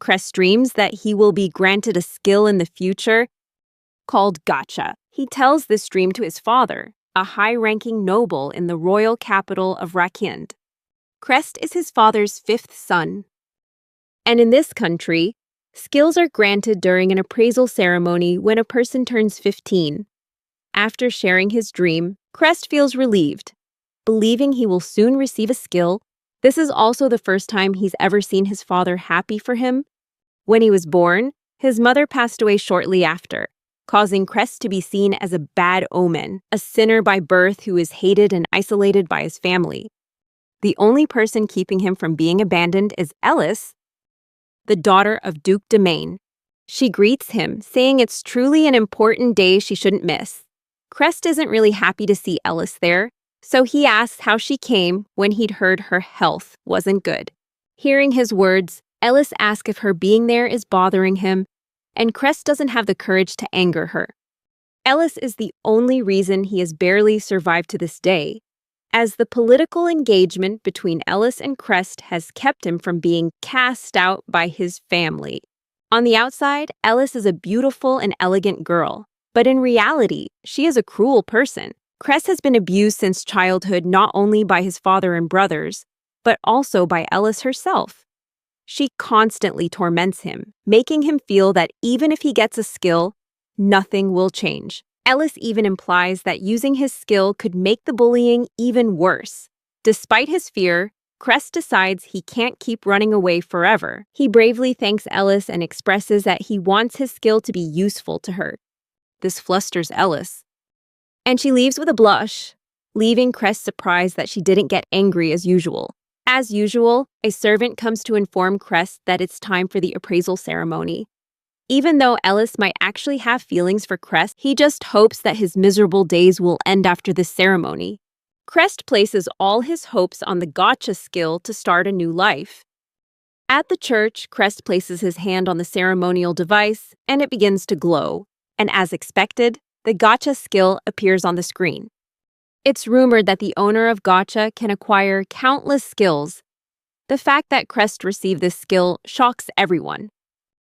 Crest dreams that he will be granted a skill in the future called gotcha. He tells this dream to his father, a high-ranking noble in the royal capital of Rakind. Crest is his father's fifth son. And in this country, skills are granted during an appraisal ceremony when a person turns 15. After sharing his dream, Crest feels relieved, believing he will soon receive a skill. This is also the first time he's ever seen his father happy for him. When he was born, his mother passed away shortly after, causing Crest to be seen as a bad omen, a sinner by birth who is hated and isolated by his family. The only person keeping him from being abandoned is Ellis, the daughter of Duke Domain. She greets him, saying it's truly an important day she shouldn't miss. Crest isn't really happy to see Ellis there, so he asks how she came when he'd heard her health wasn't good. Hearing his words, Ellis asks if her being there is bothering him, and Crest doesn't have the courage to anger her. Ellis is the only reason he has barely survived to this day, as the political engagement between Ellis and Crest has kept him from being cast out by his family. On the outside, Ellis is a beautiful and elegant girl, but in reality, she is a cruel person. Crest has been abused since childhood not only by his father and brothers, but also by Ellis herself. She constantly torments him, making him feel that even if he gets a skill, nothing will change. Ellis even implies that using his skill could make the bullying even worse. Despite his fear, Crest decides he can't keep running away forever. He bravely thanks Ellis and expresses that he wants his skill to be useful to her. This flusters Ellis, and she leaves with a blush, leaving Crest surprised that she didn't get angry as usual. As usual, a servant comes to inform Crest that it's time for the appraisal ceremony. Even though Ellis might actually have feelings for Crest, he just hopes that his miserable days will end after this ceremony. Crest places all his hopes on the gotcha skill to start a new life. At the church, Crest places his hand on the ceremonial device, and it begins to glow. And as expected, the gotcha skill appears on the screen. It's rumored that the owner of gotcha can acquire countless skills. The fact that Crest received this skill shocks everyone.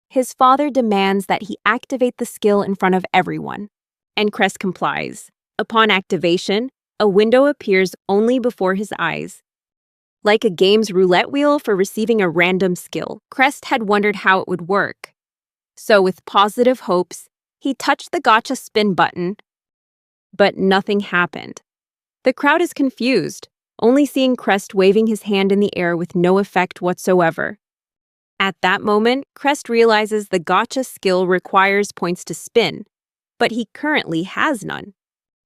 His father demands that he activate the skill in front of everyone, and Crest complies. Upon activation, a window appears only before his eyes. Like a game's roulette wheel for receiving a random skill, Crest had wondered how it would work. So with positive hopes, he touched the gotcha spin button, but nothing happened. The crowd is confused, only seeing Crest waving his hand in the air with no effect whatsoever. At that moment, Crest realizes the gotcha skill requires points to spin, but he currently has none.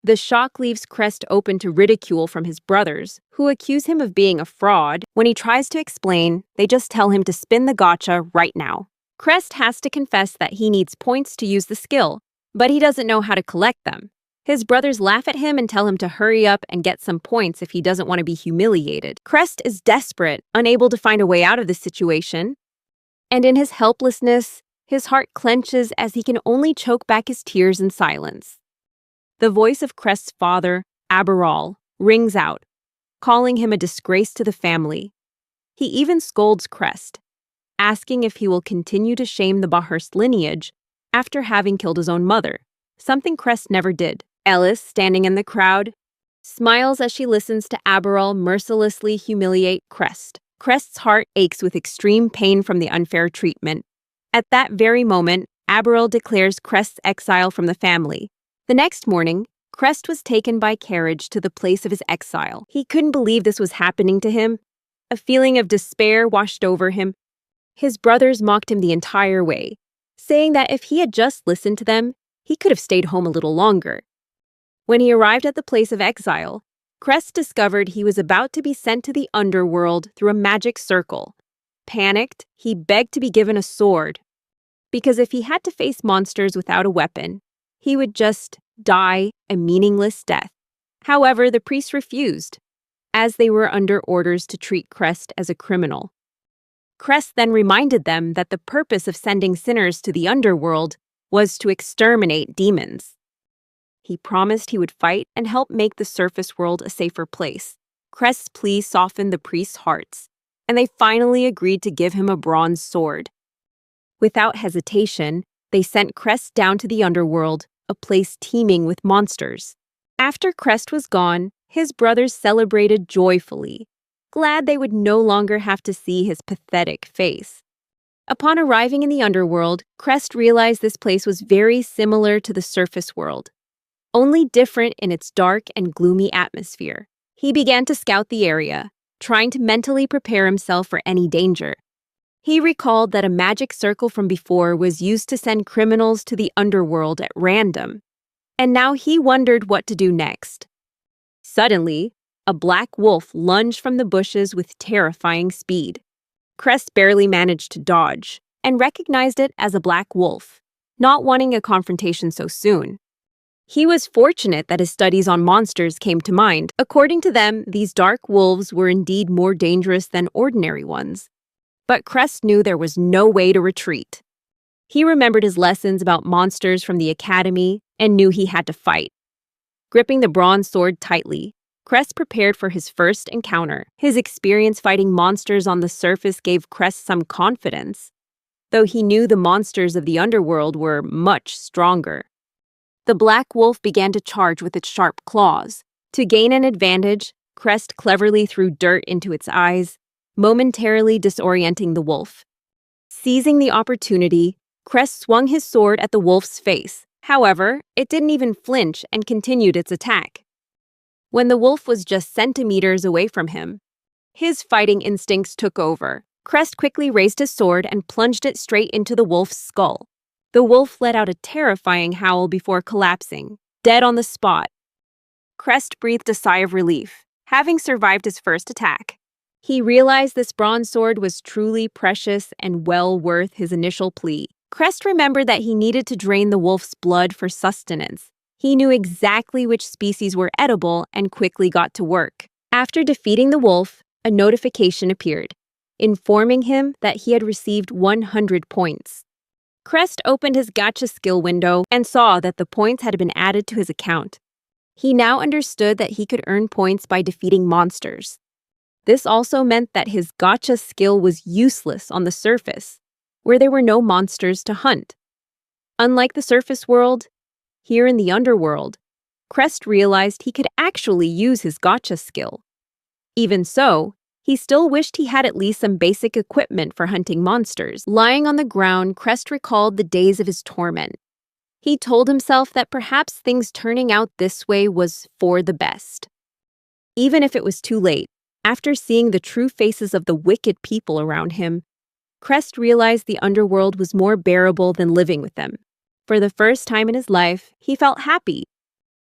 The shock leaves Crest open to ridicule from his brothers, who accuse him of being a fraud. When he tries to explain, they just tell him to spin the gotcha right now. Crest has to confess that he needs points to use the skill, but he doesn't know how to collect them. His brothers laugh at him and tell him to hurry up and get some points if he doesn't want to be humiliated. Crest is desperate, unable to find a way out of this situation. And in his helplessness, his heart clenches as he can only choke back his tears in silence. The voice of Crest's father, Aberal, rings out, calling him a disgrace to the family. He even scolds Crest, asking if he will continue to shame the Bahurst lineage after having killed his own mother, something Crest never did. Ellis, standing in the crowd, smiles as she listens to Aberal mercilessly humiliate Crest. Crest's heart aches with extreme pain from the unfair treatment. At that very moment, Aberal declares Crest's exile from the family. The next morning, Crest was taken by carriage to the place of his exile. He couldn't believe this was happening to him. A feeling of despair washed over him. His brothers mocked him the entire way, saying that if he had just listened to them, he could have stayed home a little longer. When he arrived at the place of exile, Crest discovered he was about to be sent to the underworld through a magic circle. Panicked, he begged to be given a sword, because if he had to face monsters without a weapon, he would just die a meaningless death. However, the priests refused, as they were under orders to treat Crest as a criminal. Crest then reminded them that the purpose of sending sinners to the underworld was to exterminate demons. He promised he would fight and help make the surface world a safer place. Crest's plea softened the priests' hearts, and they finally agreed to give him a bronze sword. Without hesitation, they sent Crest down to the underworld, a place teeming with monsters. After Crest was gone, his brothers celebrated joyfully, glad they would no longer have to see his pathetic face. Upon arriving in the underworld, Crest realized this place was very similar to the surface world, only different in its dark and gloomy atmosphere. He began to scout the area, trying to mentally prepare himself for any danger. He recalled that a magic circle from before was used to send criminals to the underworld at random, and now he wondered what to do next. Suddenly, a black wolf lunged from the bushes with terrifying speed. Crest barely managed to dodge, and recognized it as a black wolf, not wanting a confrontation so soon. He was fortunate that his studies on monsters came to mind. According to them, these dark wolves were indeed more dangerous than ordinary ones. But Crest knew there was no way to retreat. He remembered his lessons about monsters from the academy and knew he had to fight. Gripping the bronze sword tightly, Crest prepared for his first encounter. His experience fighting monsters on the surface gave Crest some confidence, though he knew the monsters of the underworld were much stronger. The black wolf began to charge with its sharp claws. To gain an advantage, Crest cleverly threw dirt into its eyes, momentarily disorienting the wolf. Seizing the opportunity, Crest swung his sword at the wolf's face. However, it didn't even flinch and continued its attack. When the wolf was just centimeters away from him, his fighting instincts took over. Crest quickly raised his sword and plunged it straight into the wolf's skull. The wolf let out a terrifying howl before collapsing, dead on the spot. Crest breathed a sigh of relief, having survived his first attack. He realized this bronze sword was truly precious and well worth his initial plea. Crest remembered that he needed to drain the wolf's blood for sustenance. He knew exactly which species were edible and quickly got to work. After defeating the wolf, a notification appeared, informing him that he had received 100 points. Crest opened his gacha skill window and saw that the points had been added to his account. He now understood that he could earn points by defeating monsters. This also meant that his gacha skill was useless on the surface, where there were no monsters to hunt. Unlike the surface world, here in the underworld, Crest realized he could actually use his gacha skill. Even so, he still wished he had at least some basic equipment for hunting monsters. Lying on the ground, Crest recalled the days of his torment. He told himself that perhaps things turning out this way was for the best. Even if it was too late, after seeing the true faces of the wicked people around him, Crest realized the underworld was more bearable than living with them. For the first time in his life, he felt happy.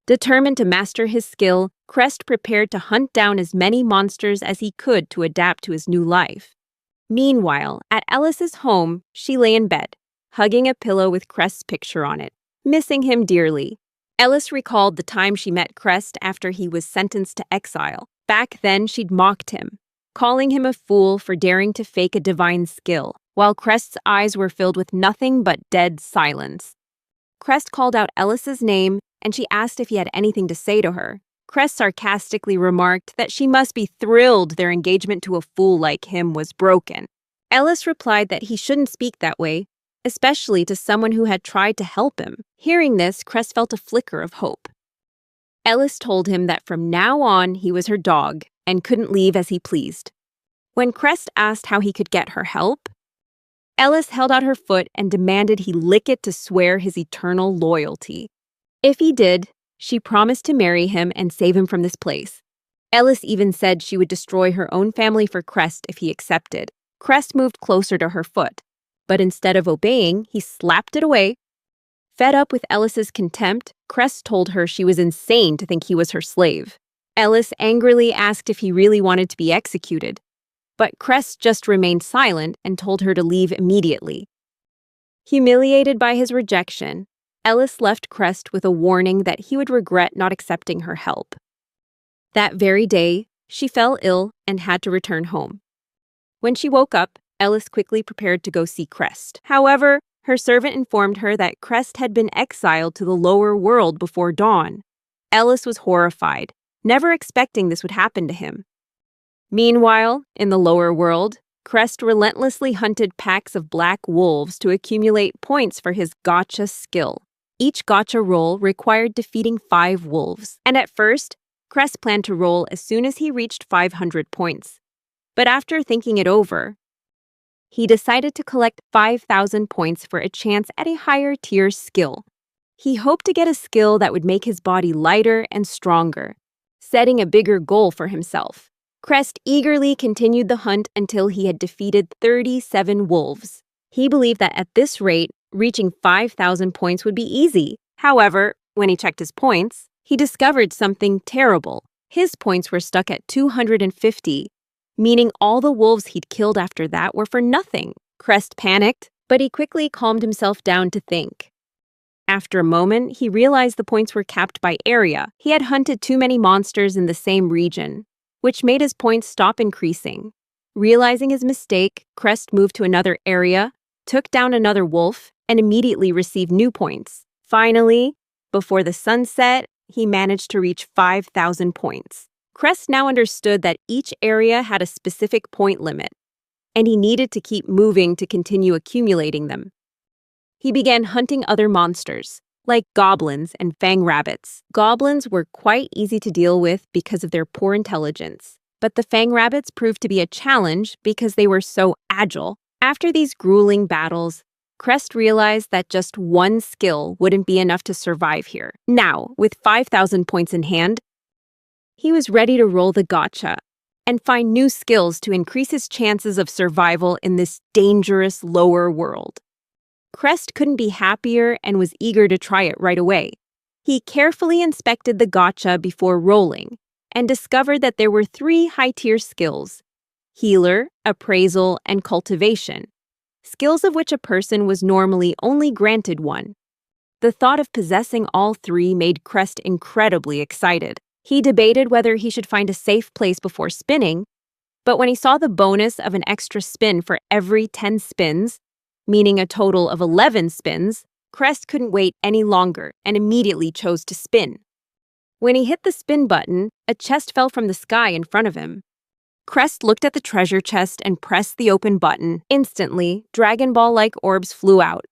Determined to master his skill, Crest prepared to hunt down as many monsters as he could to adapt to his new life. Meanwhile, at Ellis's home, she lay in bed, hugging a pillow with Crest's picture on it, missing him dearly. Ellis recalled the time she met Crest after he was sentenced to exile. Back then, she'd mocked him, calling him a fool for daring to fake a divine skill, while Crest's eyes were filled with nothing but dead silence. Crest called out Ellis's name, and she asked if he had anything to say to her. Crest sarcastically remarked that she must be thrilled their engagement to a fool like him was broken. Ellis replied that he shouldn't speak that way, especially to someone who had tried to help him. Hearing this, Crest felt a flicker of hope. Ellis told him that from now on he was her dog and couldn't leave as he pleased. When Crest asked how he could get her help, Ellis held out her foot and demanded he lick it to swear his eternal loyalty. If he did, she promised to marry him and save him from this place. Ellis even said she would destroy her own family for Crest if he accepted. Crest moved closer to her foot, but instead of obeying, he slapped it away. Fed up with Ellis's contempt, Crest told her she was insane to think he was her slave. Ellis angrily asked if he really wanted to be executed, but Crest just remained silent and told her to leave immediately. Humiliated by his rejection, Ellis left Crest with a warning that he would regret not accepting her help. That very day, she fell ill and had to return home. When she woke up, Ellis quickly prepared to go see Crest. However, her servant informed her that Crest had been exiled to the lower world before dawn. Ellis was horrified, never expecting this would happen to him. Meanwhile, in the lower world, Crest relentlessly hunted packs of black wolves to accumulate points for his gotcha skill. Each gotcha roll required defeating 5 wolves, and at first, Crest planned to roll as soon as he reached 500 points. But after thinking it over, he decided to collect 5,000 points for a chance at a higher tier skill. He hoped to get a skill that would make his body lighter and stronger, setting a bigger goal for himself. Crest eagerly continued the hunt until he had defeated 37 wolves. He believed that at this rate, reaching 5,000 points would be easy. However, when he checked his points, he discovered something terrible. His points were stuck at 250, meaning all the wolves he'd killed after that were for nothing. Crest panicked, but he quickly calmed himself down to think. After a moment, he realized the points were capped by area. He had hunted too many monsters in the same region, which made his points stop increasing. Realizing his mistake, Crest moved to another area, took down another wolf, and immediately received new points. Finally, before the sun set, he managed to reach 5,000 points. Crest now understood that each area had a specific point limit, and he needed to keep moving to continue accumulating them. He began hunting other monsters, like goblins and fang rabbits. Goblins were quite easy to deal with because of their poor intelligence, but the fang rabbits proved to be a challenge because they were so agile. After these grueling battles, Crest realized that just one skill wouldn't be enough to survive here. Now, with 5,000 points in hand, he was ready to roll the gotcha and find new skills to increase his chances of survival in this dangerous lower world. Crest couldn't be happier and was eager to try it right away. He carefully inspected the gotcha before rolling and discovered that there were 3 high-tier skills: healer, appraisal, and cultivation, skills of which a person was normally only granted 1. The thought of possessing all 3 made Crest incredibly excited. He debated whether he should find a safe place before spinning, but when he saw the bonus of an extra spin for every 10 spins, meaning a total of 11 spins, Crest couldn't wait any longer and immediately chose to spin. When he hit the spin button, a chest fell from the sky in front of him. Crest looked at the treasure chest and pressed the open button. Instantly, Dragon Ball-like orbs flew out,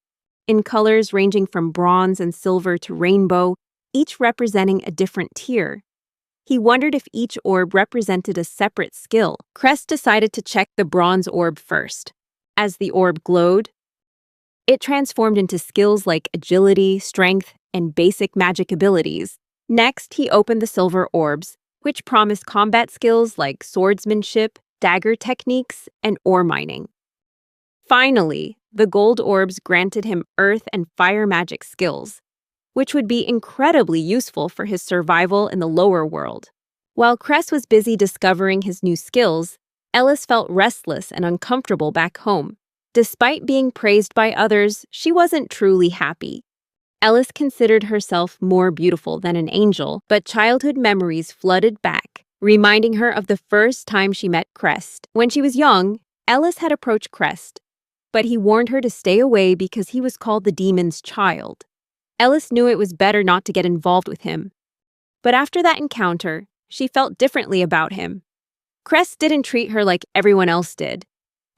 in colors ranging from bronze and silver to rainbow, each representing a different tier. He wondered if each orb represented a separate skill. Crest decided to check the bronze orb first. As the orb glowed, it transformed into skills like agility, strength, and basic magic abilities. Next, he opened the silver orbs, which promised combat skills like swordsmanship, dagger techniques, and ore mining. Finally, the gold orbs granted him earth and fire magic skills, which would be incredibly useful for his survival in the lower world. While Crest was busy discovering his new skills, Ellis felt restless and uncomfortable back home. Despite being praised by others, she wasn't truly happy. Ellis considered herself more beautiful than an angel, but childhood memories flooded back, reminding her of the first time she met Crest. When she was young, Ellis had approached Crest, but he warned her to stay away because he was called the demon's child. Ellis knew it was better not to get involved with him. But after that encounter, she felt differently about him. Crest didn't treat her like everyone else did,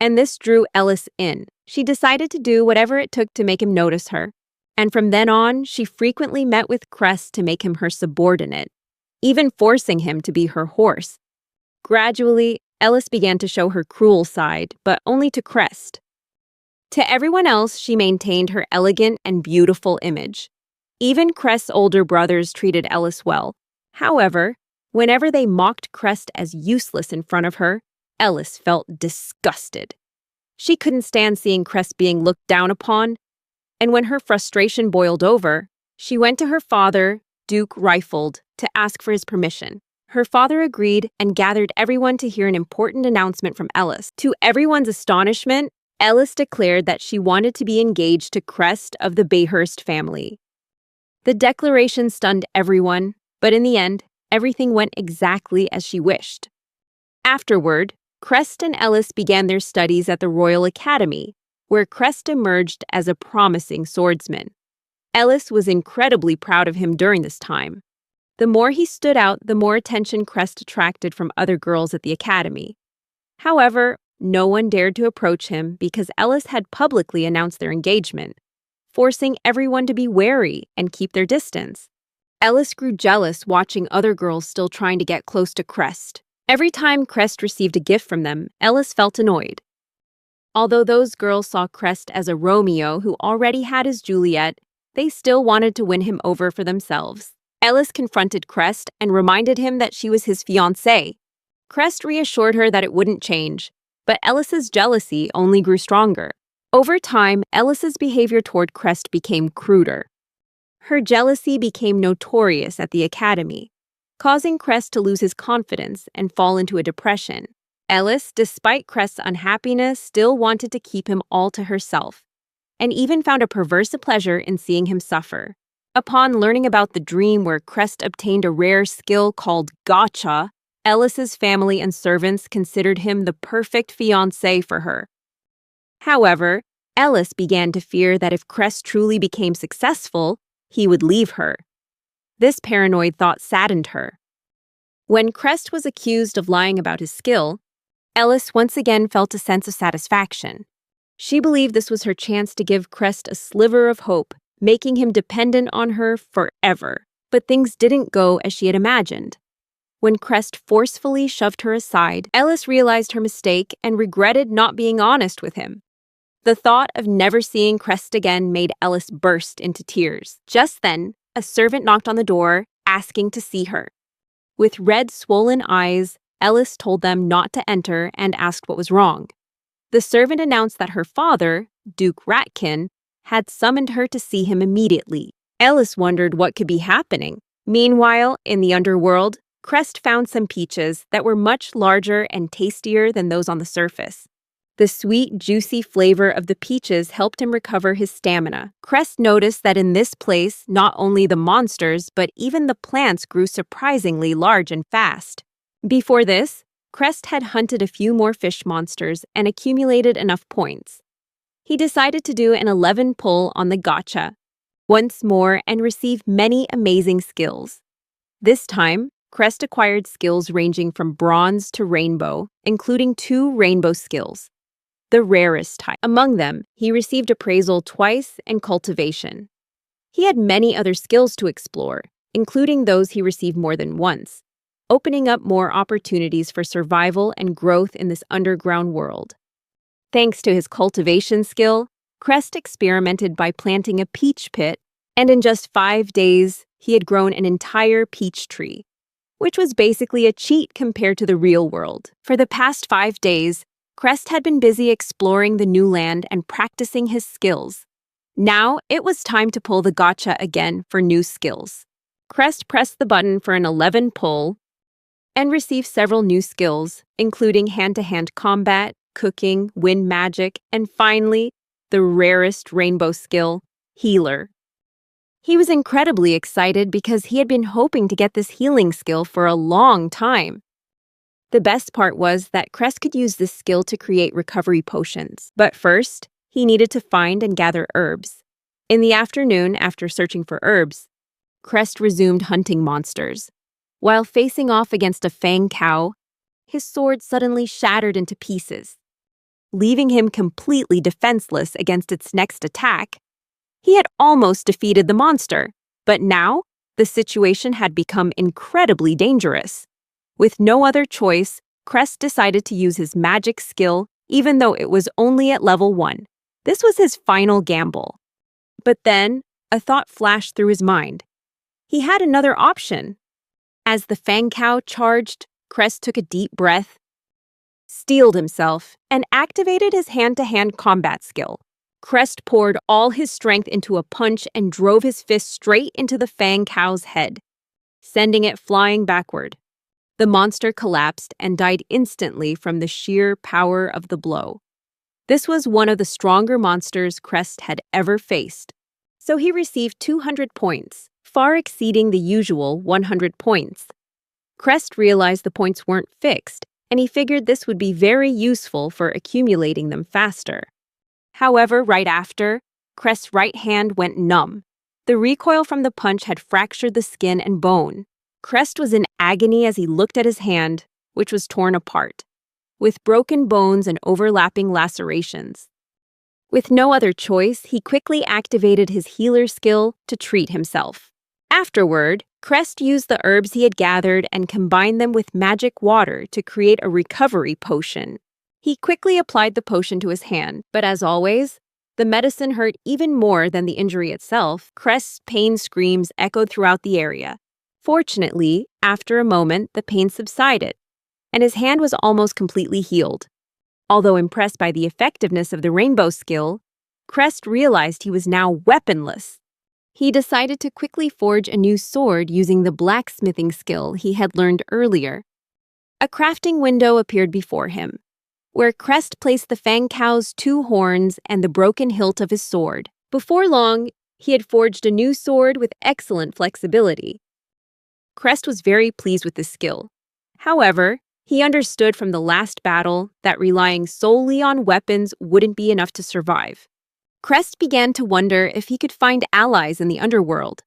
and this drew Ellis in. She decided to do whatever it took to make him notice her, and from then on, she frequently met with Crest to make him her subordinate, even forcing him to be her horse. Gradually, Ellis began to show her cruel side, but only to Crest. To everyone else, she maintained her elegant and beautiful image. Even Crest's older brothers treated Ellis well. However, whenever they mocked Crest as useless in front of her, Ellis felt disgusted. She couldn't stand seeing Crest being looked down upon, and when her frustration boiled over, she went to her father, Duke Rifled, to ask for his permission. Her father agreed and gathered everyone to hear an important announcement from Ellis. To everyone's astonishment, Ellis declared that she wanted to be engaged to Crest of the Bayhurst family. The declaration stunned everyone, but in the end, everything went exactly as she wished. Afterward, Crest and Ellis began their studies at the Royal Academy, where Crest emerged as a promising swordsman. Ellis was incredibly proud of him during this time. The more he stood out, the more attention Crest attracted from other girls at the academy. However, No one dared to approach him because Ellis had publicly announced their engagement, forcing everyone to be wary and keep their distance. Ellis grew jealous watching other girls still trying to get close to Crest. Every time Crest received a gift from them, Ellis felt annoyed. Although those girls saw Crest as a Romeo who already had his Juliet, they still wanted to win him over for themselves. Ellis confronted Crest and reminded him that she was his fiancée. Crest reassured her that it wouldn't change, but Ellis's jealousy only grew stronger. Over time, Ellis's behavior toward Crest became cruder. Her jealousy became notorious at the academy, causing Crest to lose his confidence and fall into a depression. Ellis, despite Crest's unhappiness, still wanted to keep him all to herself, and even found a perverse pleasure in seeing him suffer. Upon learning about the dream where Crest obtained a rare skill called gotcha, Ellis's family and servants considered him the perfect fiancé for her. However, Ellis began to fear that if Crest truly became successful, he would leave her. This paranoid thought saddened her. When Crest was accused of lying about his skill, Ellis once again felt a sense of satisfaction. She believed this was her chance to give Crest a sliver of hope, making him dependent on her forever. But things didn't go as she had imagined. When Crest forcefully shoved her aside, Ellis realized her mistake and regretted not being honest with him. The thought of never seeing Crest again made Ellis burst into tears. Just then, a servant knocked on the door, asking to see her. With red, swollen eyes, Ellis told them not to enter and asked what was wrong. The servant announced that her father, Duke Ratkin, had summoned her to see him immediately. Ellis wondered what could be happening. Meanwhile, in the underworld, Crest found some peaches that were much larger and tastier than those on the surface. The sweet, juicy flavor of the peaches helped him recover his stamina. Crest noticed that in this place, not only the monsters, but even the plants grew surprisingly large and fast. Before this, Crest had hunted a few more fish monsters and accumulated enough points. He decided to do an 11 pull on the gotcha once more and receive many amazing skills. This time, Crest acquired skills ranging from bronze to rainbow, including 2 rainbow skills, the rarest type. Among them, he received appraisal twice and cultivation. He had many other skills to explore, including those he received more than once, opening up more opportunities for survival and growth in this underground world. Thanks to his cultivation skill, Crest experimented by planting a peach pit, and in just 5 days, he had grown an entire peach tree, which was basically a cheat compared to the real world. For the past 5 days, Crest had been busy exploring the new land and practicing his skills. Now, it was time to pull the gotcha again for new skills. Crest pressed the button for an 11 pull and received several new skills, including hand-to-hand combat, cooking, wind magic, and finally, the rarest rainbow skill, healer. He was incredibly excited because he had been hoping to get this healing skill for a long time. The best part was that Crest could use this skill to create recovery potions. But first, he needed to find and gather herbs. In the afternoon, after searching for herbs, Crest resumed hunting monsters. While facing off against a fang cow, his sword suddenly shattered into pieces, leaving him completely defenseless against its next attack. He had almost defeated the monster, but now the situation had become incredibly dangerous. With no other choice, Crest decided to use his magic skill, even though it was only at level 1. This was his final gamble. But then, a thought flashed through his mind. He had another option. As the fang cow charged, Crest took a deep breath, steeled himself, and activated his hand-to-hand combat skill. Crest poured all his strength into a punch and drove his fist straight into the fang cow's head, sending it flying backward. The monster collapsed and died instantly from the sheer power of the blow. This was one of the stronger monsters Crest had ever faced, so he received 200 points, far exceeding the usual 100 points. Crest realized the points weren't fixed, and he figured this would be very useful for accumulating them faster. However, right after, Crest's right hand went numb. The recoil from the punch had fractured the skin and bone. Crest was in agony as he looked at his hand, which was torn apart. with broken bones and overlapping lacerations. With no other choice, he quickly activated his healer skill to treat himself. Afterward, Crest used the herbs he had gathered and combined them with magic water to create a recovery potion. He quickly applied the potion to his hand, but as always, the medicine hurt even more than the injury itself. Crest's pain screams echoed throughout the area. Fortunately, after a moment, the pain subsided, and his hand was almost completely healed. Although impressed by the effectiveness of the rainbow skill, Crest realized he was now weaponless. He decided to quickly forge a new sword using the blacksmithing skill he had learned earlier. A crafting window appeared before him, where Crest placed the Fang Cow's 2 horns and the broken hilt of his sword. Before long, he had forged a new sword with excellent flexibility. Crest was very pleased with this skill. However, he understood from the last battle that relying solely on weapons wouldn't be enough to survive. Crest began to wonder if he could find allies in the underworld.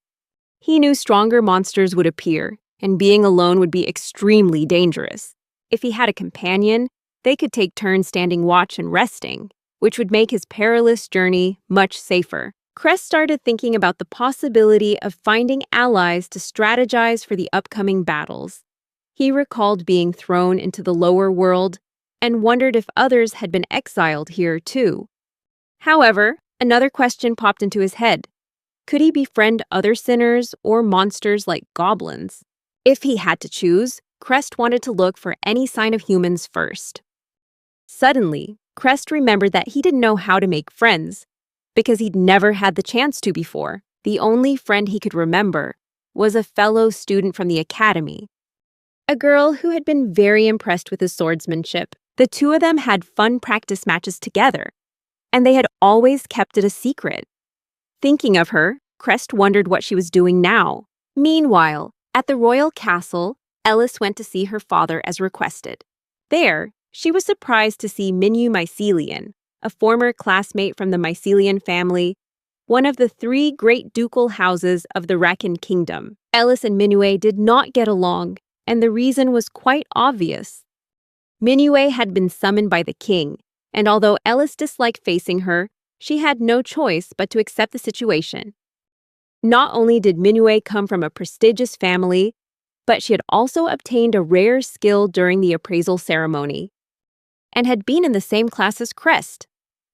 He knew stronger monsters would appear, and being alone would be extremely dangerous. If he had a companion, they could take turns standing watch and resting, which would make his perilous journey much safer. Crest started thinking about the possibility of finding allies to strategize for the upcoming battles. He recalled being thrown into the lower world and wondered if others had been exiled here too. However, another question popped into his head. Could he befriend other sinners or monsters like goblins? If he had to choose, Crest wanted to look for any sign of humans first. Suddenly, Crest remembered that he didn't know how to make friends, because he'd never had the chance to before. The only friend he could remember was a fellow student from the academy, a girl who had been very impressed with his swordsmanship. The two of them had fun practice matches together, and they had always kept it a secret. Thinking of her, Crest wondered what she was doing now. Meanwhile, at the royal castle, Ellis went to see her father as requested. There, she was surprised to see Minyu Mycelian, a former classmate from the Mycelian family, one of the 3 great ducal houses of the Rakin kingdom. Ellis and Minue did not get along, and the reason was quite obvious. Minue had been summoned by the king, and although Ellis disliked facing her, she had no choice but to accept the situation. Not only did Minue come from a prestigious family, but she had also obtained a rare skill during the appraisal ceremony, and had been in the same class as Crest.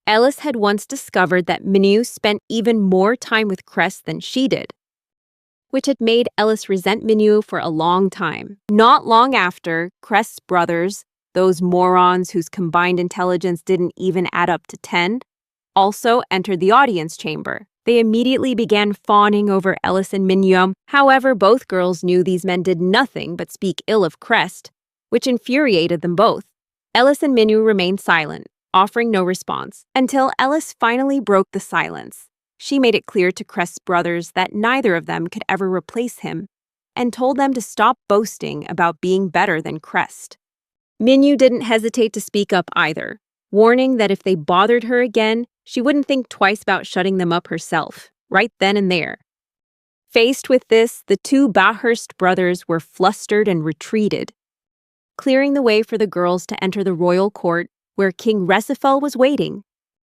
Ellis had once discovered that Minue spent even more time with Crest than she did, which had made Ellis resent Minue for a long time. Not long after, Crest's brothers, those morons whose combined intelligence didn't even add up to 10, also entered the audience chamber. They immediately began fawning over Ellis and Minyu. However, both girls knew these men did nothing but speak ill of Crest, which infuriated them both. Ellis and Minyu remained silent, offering no response, until Ellis finally broke the silence. She made it clear to Crest's brothers that neither of them could ever replace him, and told them to stop boasting about being better than Crest. Minyu didn't hesitate to speak up either, warning that if they bothered her again, she wouldn't think twice about shutting them up herself, right then and there. Faced with this, the 2 Bahurst brothers were flustered and retreated, clearing the way for the girls to enter the royal court where King Resifel was waiting.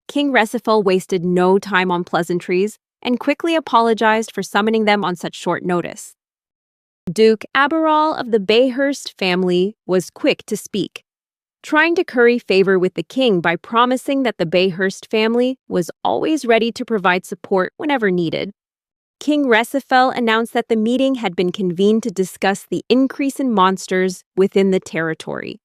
King Resifel wasted no time on pleasantries and quickly apologized for summoning them on such short notice. Duke Aberal of the Bahurst family was quick to speak, trying to curry favor with the king by promising that the Bahurst family was always ready to provide support whenever needed. King Resifel announced that the meeting had been convened to discuss the increase in monsters within the territory.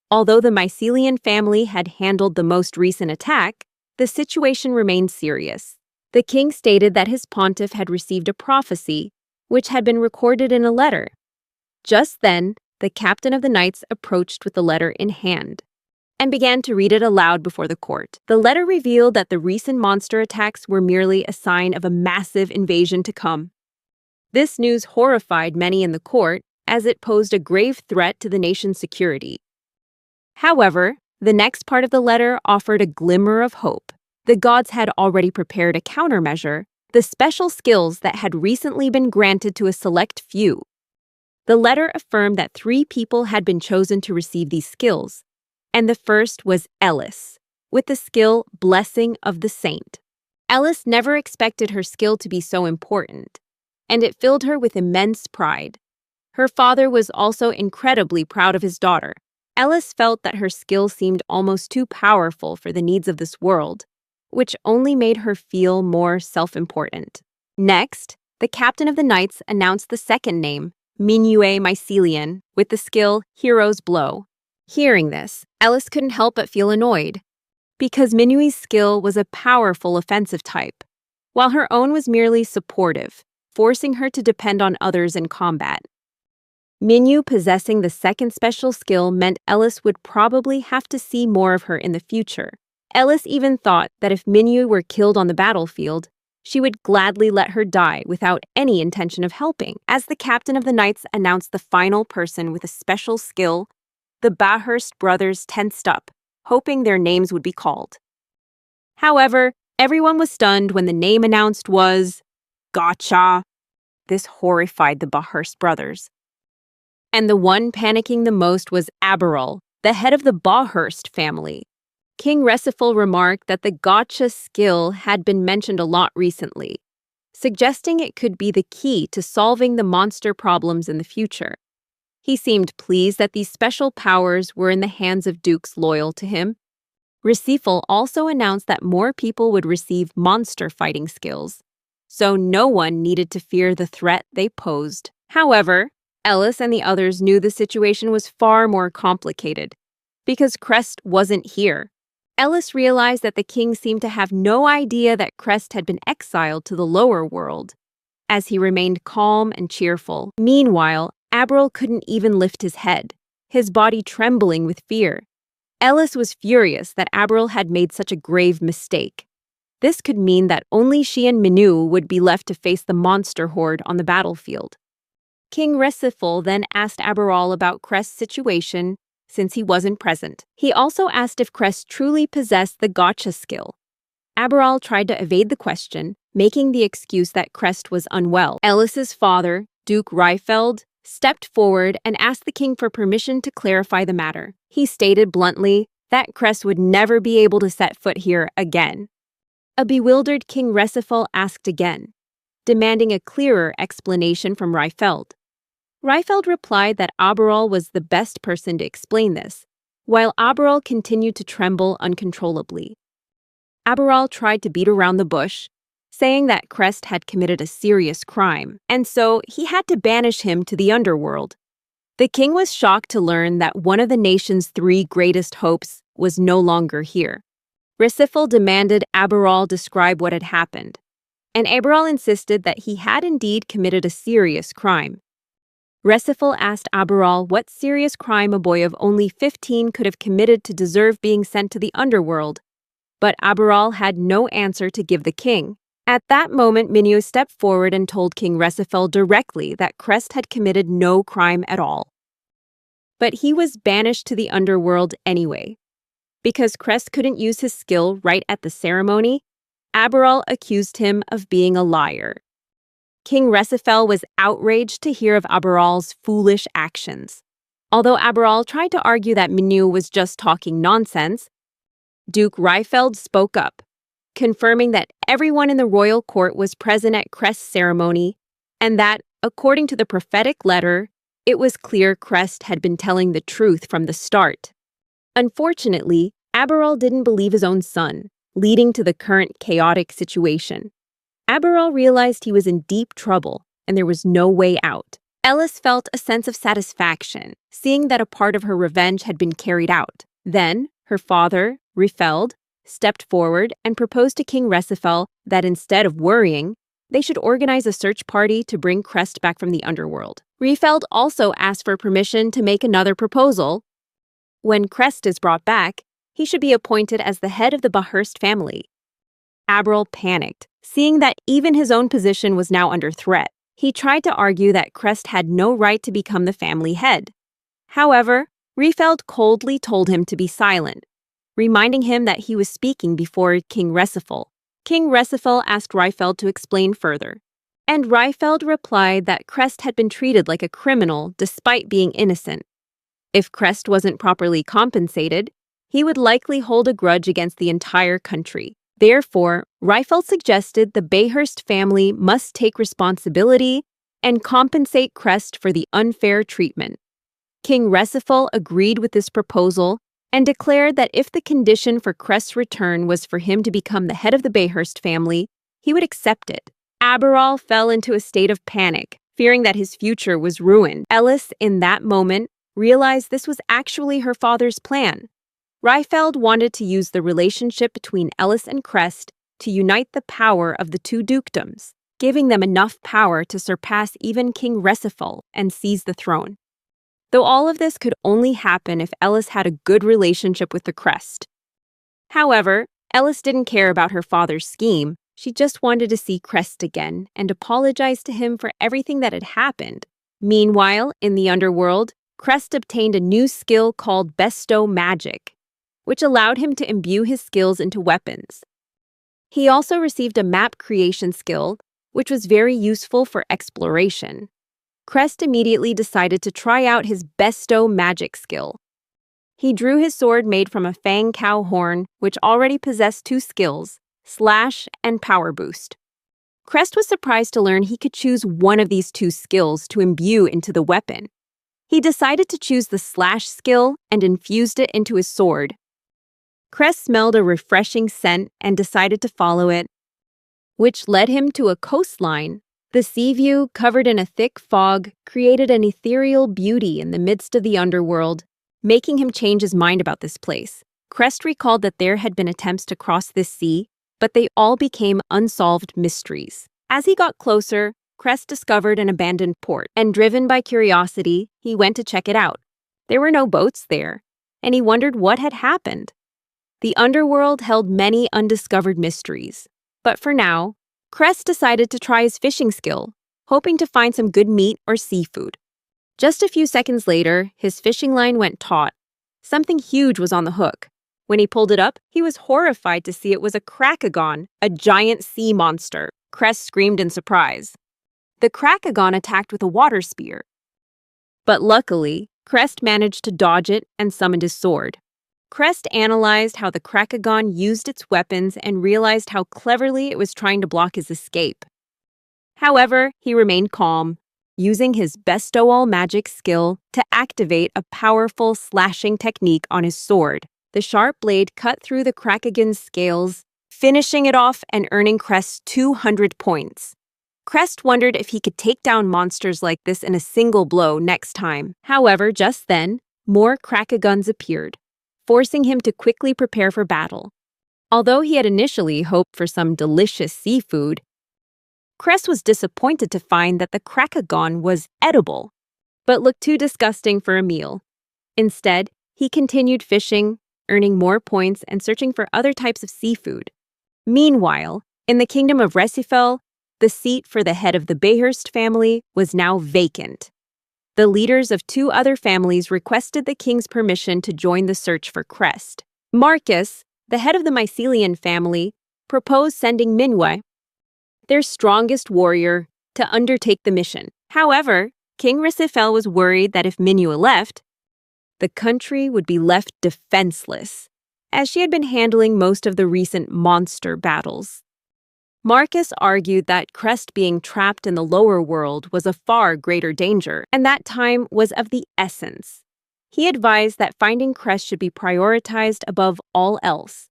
Although the Mycelian family had handled the most recent attack, the situation remained serious. The king stated that his pontiff had received a prophecy, which had been recorded in a letter. Just then, the captain of the knights approached with the letter in hand and began to read it aloud before the court. The letter revealed that the recent monster attacks were merely a sign of a massive invasion to come. This news horrified many in the court, as it posed a grave threat to the nation's security. However, the next part of the letter offered a glimmer of hope. The gods had already prepared a countermeasure, the special skills that had recently been granted to a select few. The letter affirmed that 3 people had been chosen to receive these skills, and the first was Ellis, with the skill Blessing of the Saint. Ellis never expected her skill to be so important, and it filled her with immense pride. Her father was also incredibly proud of his daughter. Ellis felt that her skill seemed almost too powerful for the needs of this world, which only made her feel more self-important. Next, the captain of the knights announced the second name, Minue Mycelian, with the skill Hero's Blow. Hearing this, Ellis couldn't help but feel annoyed, because Minue's skill was a powerful offensive type, while her own was merely supportive, forcing her to depend on others in combat. Minue possessing the second special skill meant Ellis would probably have to see more of her in the future. Ellis even thought that if Minue were killed on the battlefield, she would gladly let her die without any intention of helping. As the captain of the knights announced the final person with a special skill, the Bahurst brothers tensed up, hoping their names would be called. However, everyone was stunned when the name announced was Gotcha. This horrified the Bahurst brothers. And the one panicking the most was Aberol, the head of the Bahurst family. King Recifel remarked that the gotcha skill had been mentioned a lot recently, suggesting it could be the key to solving the monster problems in the future. He seemed pleased that these special powers were in the hands of dukes loyal to him. Recifel also announced that more people would receive monster fighting skills, so no one needed to fear the threat they posed. However, Ellis and the others knew the situation was far more complicated, because Crest wasn't here. Ellis realized that the king seemed to have no idea that Crest had been exiled to the lower world, as he remained calm and cheerful. Meanwhile, Aberol couldn't even lift his head, his body trembling with fear. Ellis was furious that Aberol had made such a grave mistake. This could mean that only she and Minue would be left to face the monster horde on the battlefield. King Recifel then asked Aberol about Crest's situation, since he wasn't present. He also asked if Crest truly possessed the gotcha skill. Aberol tried to evade the question, making the excuse that Crest was unwell. Ellis's father, Duke Reifeld, stepped forward and asked the king for permission to clarify the matter. He stated bluntly that Crest would never be able to set foot here again. A bewildered King Recifel asked again, demanding a clearer explanation from Reifeld. Reifeld replied that Aberol was the best person to explain this, while Aberol continued to tremble uncontrollably. Aberol tried to beat around the bush, saying that Crest had committed a serious crime, and so he had to banish him to the underworld. The king was shocked to learn that one of the nation's 3 greatest hopes was no longer here. Recifel demanded Aberol describe what had happened, and Aberol insisted that he had indeed committed a serious crime. Recifel asked Aberol what serious crime a boy of only 15 could have committed to deserve being sent to the underworld, but Aberol had no answer to give the king. At that moment, Minue stepped forward and told King Recifel directly that Crest had committed no crime at all. But he was banished to the underworld anyway. Because Crest couldn't use his skill right at the ceremony, Aberol accused him of being a liar. King Recifel was outraged to hear of Aberol's foolish actions. Although Aberol tried to argue that Minue was just talking nonsense, Duke Reifeld spoke up, confirming that everyone in the royal court was present at Crest's ceremony and that, according to the prophetic letter, it was clear Crest had been telling the truth from the start. Unfortunately, Aberol didn't believe his own son, leading to the current chaotic situation. Aberol realized he was in deep trouble and there was no way out. Ellis felt a sense of satisfaction, seeing that a part of her revenge had been carried out. Then, her father, Reifeld, stepped forward and proposed to King Recifel that instead of worrying, they should organize a search party to bring Crest back from the underworld. Reifeld also asked for permission to make another proposal. When Crest is brought back, he should be appointed as the head of the Bahurst family. Aberol panicked, seeing that even his own position was now under threat. He tried to argue that Crest had no right to become the family head. However, Reifeld coldly told him to be silent, reminding him that he was speaking before King Recifel. King Recifel asked Reifeld to explain further, and Reifeld replied that Crest had been treated like a criminal despite being innocent. If Crest wasn't properly compensated, he would likely hold a grudge against the entire country. Therefore, Reifeld suggested the Bayhurst family must take responsibility and compensate Crest for the unfair treatment. King Recifel agreed with this proposal and declared that if the condition for Crest's return was for him to become the head of the Bayhurst family, he would accept it. Aberall fell into a state of panic, fearing that his future was ruined. Ellis, in that moment, realized this was actually her father's plan. Reifeld wanted to use the relationship between Ellis and Crest to unite the power of the two dukedoms, giving them enough power to surpass even King Recifel and seize the throne. Though all of this could only happen if Ellis had a good relationship with the Crest. However, Ellis didn't care about her father's scheme. She just wanted to see Crest again and apologize to him for everything that had happened. Meanwhile, in the underworld, Crest obtained a new skill called Bestow Magic, which allowed him to imbue his skills into weapons. He also received a map creation skill, which was very useful for exploration. Crest immediately decided to try out his Bestow Magic skill. He drew his sword made from a fang cow horn, which already possessed two skills, Slash and Power Boost. Crest was surprised to learn he could choose one of these two skills to imbue into the weapon. He decided to choose the Slash skill and infused it into his sword. Crest smelled a refreshing scent and decided to follow it, which led him to a coastline. The sea view, covered in a thick fog, created an ethereal beauty in the midst of the underworld, making him change his mind about this place. Crest recalled that there had been attempts to cross this sea, but they all became unsolved mysteries. As he got closer, Crest discovered an abandoned port, and driven by curiosity, he went to check it out. There were no boats there, and he wondered what had happened. The underworld held many undiscovered mysteries, but for now, Crest decided to try his fishing skill, hoping to find some good meat or seafood. Just a few seconds later, his fishing line went taut. Something huge was on the hook. When he pulled it up, he was horrified to see it was a Krakagon, a giant sea monster. Crest screamed in surprise. The Krakagon attacked with a water spear. But luckily, Crest managed to dodge it and summoned his sword. Crest analyzed how the Krakagon used its weapons and realized how cleverly it was trying to block his escape. However, he remained calm, using his Bestow Magic skill to activate a powerful slashing technique on his sword. The sharp blade cut through the Krakagon's scales, finishing it off and earning Crest 200 points. Crest wondered if he could take down monsters like this in a single blow next time. However, just then, more Krakagons appeared, forcing him to quickly prepare for battle. Although he had initially hoped for some delicious seafood, Crest was disappointed to find that the Krakagon was edible, but looked too disgusting for a meal. Instead, he continued fishing, earning more points and searching for other types of seafood. Meanwhile, in the kingdom of Recifel, the seat for the head of the Bayhurst family was now vacant. The leaders of two other families requested the king's permission to join the search for Crest. Marcus, the head of the Mycelian family, proposed sending Minwe, their strongest warrior, to undertake the mission. However, King Recifel was worried that if Minwe left, the country would be left defenseless, as she had been handling most of the recent monster battles. Marcus argued that Crest being trapped in the lower world was a far greater danger, and that time was of the essence. He advised that finding Crest should be prioritized above all else.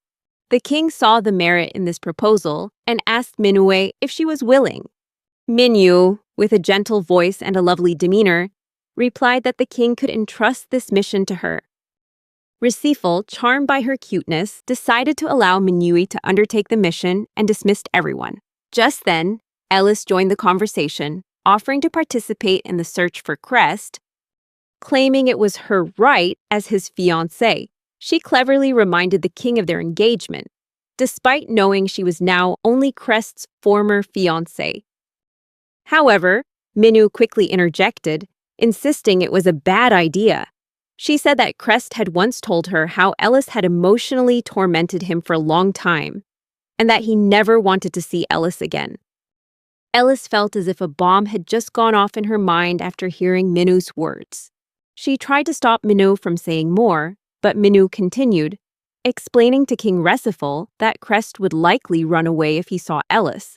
The king saw the merit in this proposal and asked Minwe if she was willing. Minwe, with a gentle voice and a lovely demeanor, replied that the king could entrust this mission to her. Recifel, charmed by her cuteness, decided to allow Minwe to undertake the mission and dismissed everyone. Just then, Ellis joined the conversation, offering to participate in the search for Crest, claiming it was her right as his fiancée. She cleverly reminded the king of their engagement, despite knowing she was now only Crest's former fiancée. However, Minwe quickly interjected, insisting it was a bad idea. She said that Crest had once told her how Ellis had emotionally tormented him for a long time, and that he never wanted to see Ellis again. Ellis felt as if a bomb had just gone off in her mind after hearing Minwe's words. She tried to stop Minwe from saying more, but Minwe continued, explaining to King Resifal that Crest would likely run away if he saw Ellis,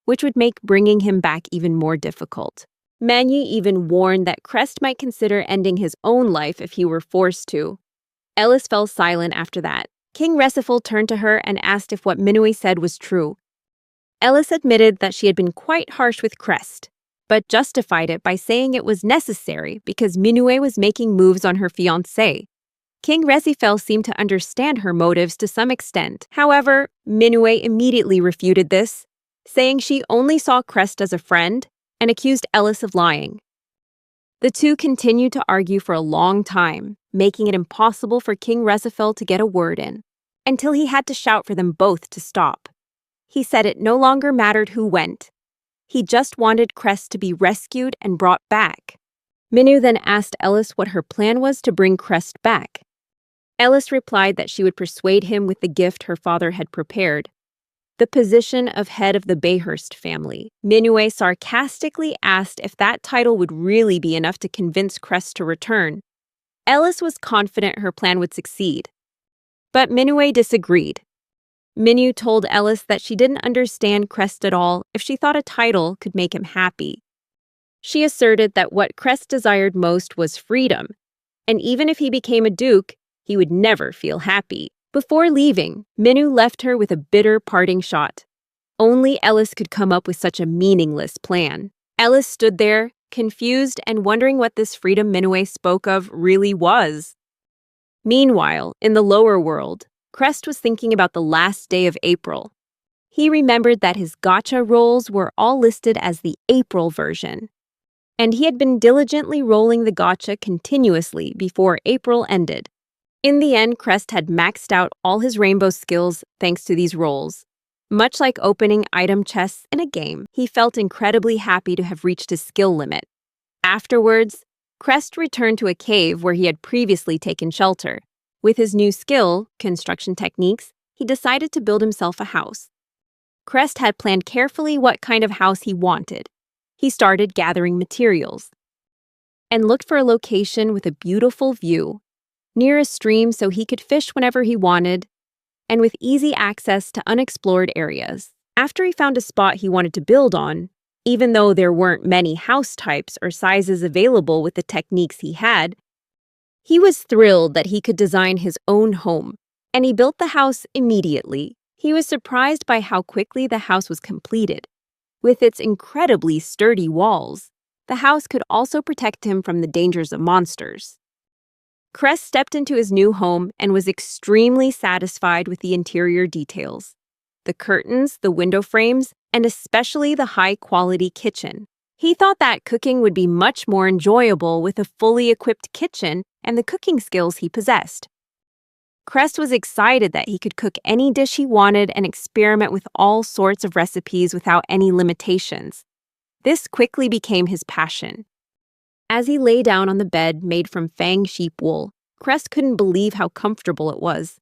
which would make bringing him back even more difficult. Manu even warned that Crest might consider ending his own life if he were forced to. Ellis fell silent after that. King Resifal turned to her and asked if what Minue said was true. Ellis admitted that she had been quite harsh with Crest, but justified it by saying it was necessary because Minue was making moves on her fiancé. King Resifal seemed to understand her motives to some extent. However, Minue immediately refuted this, saying she only saw Crest as a friend and accused Ellis of lying. The two continued to argue for a long time, making it impossible for King Resifal to get a word in, until he had to shout for them both to stop. He said it no longer mattered who went. He just wanted Crest to be rescued and brought back. Minue then asked Ellis what her plan was to bring Crest back. Ellis replied that she would persuade him with the gift her father had prepared, the position of head of the Bayhurst family. Minue sarcastically asked if that title would really be enough to convince Crest to return. Ellis was confident her plan would succeed, but Minue disagreed. Minue told Ellis that she didn't understand Crest at all if she thought a title could make him happy. She asserted that what Crest desired most was freedom, and even if he became a duke, he would never feel happy. Before leaving, Minue left her with a bitter parting shot. Only Ellis could come up with such a meaningless plan. Ellis stood there, confused and wondering what this freedom Minue spoke of really was. Meanwhile, in the lower world, Crest was thinking about the last day of April. He remembered that his gacha rolls were all listed as the April version, and he had been diligently rolling the gacha continuously before April ended. In the end, Crest had maxed out all his rainbow skills thanks to these rolls. Much like opening item chests in a game, he felt incredibly happy to have reached his skill limit. Afterwards, Crest returned to a cave where he had previously taken shelter. With his new skill, construction techniques, he decided to build himself a house. Crest had planned carefully what kind of house he wanted. He started gathering materials and looked for a location with a beautiful view, near a stream so he could fish whenever he wanted, and with easy access to unexplored areas. After he found a spot he wanted to build on, even though there weren't many house types or sizes available with the techniques he had, he was thrilled that he could design his own home, and he built the house immediately. He was surprised by how quickly the house was completed. With its incredibly sturdy walls, the house could also protect him from the dangers of monsters. Crest stepped into his new home and was extremely satisfied with the interior details. The curtains, the window frames, and especially the high-quality kitchen. He thought that cooking would be much more enjoyable with a fully equipped kitchen and the cooking skills he possessed. Crest was excited that he could cook any dish he wanted and experiment with all sorts of recipes without any limitations. This quickly became his passion. As he lay down on the bed made from fang sheep wool, Crest couldn't believe how comfortable it was.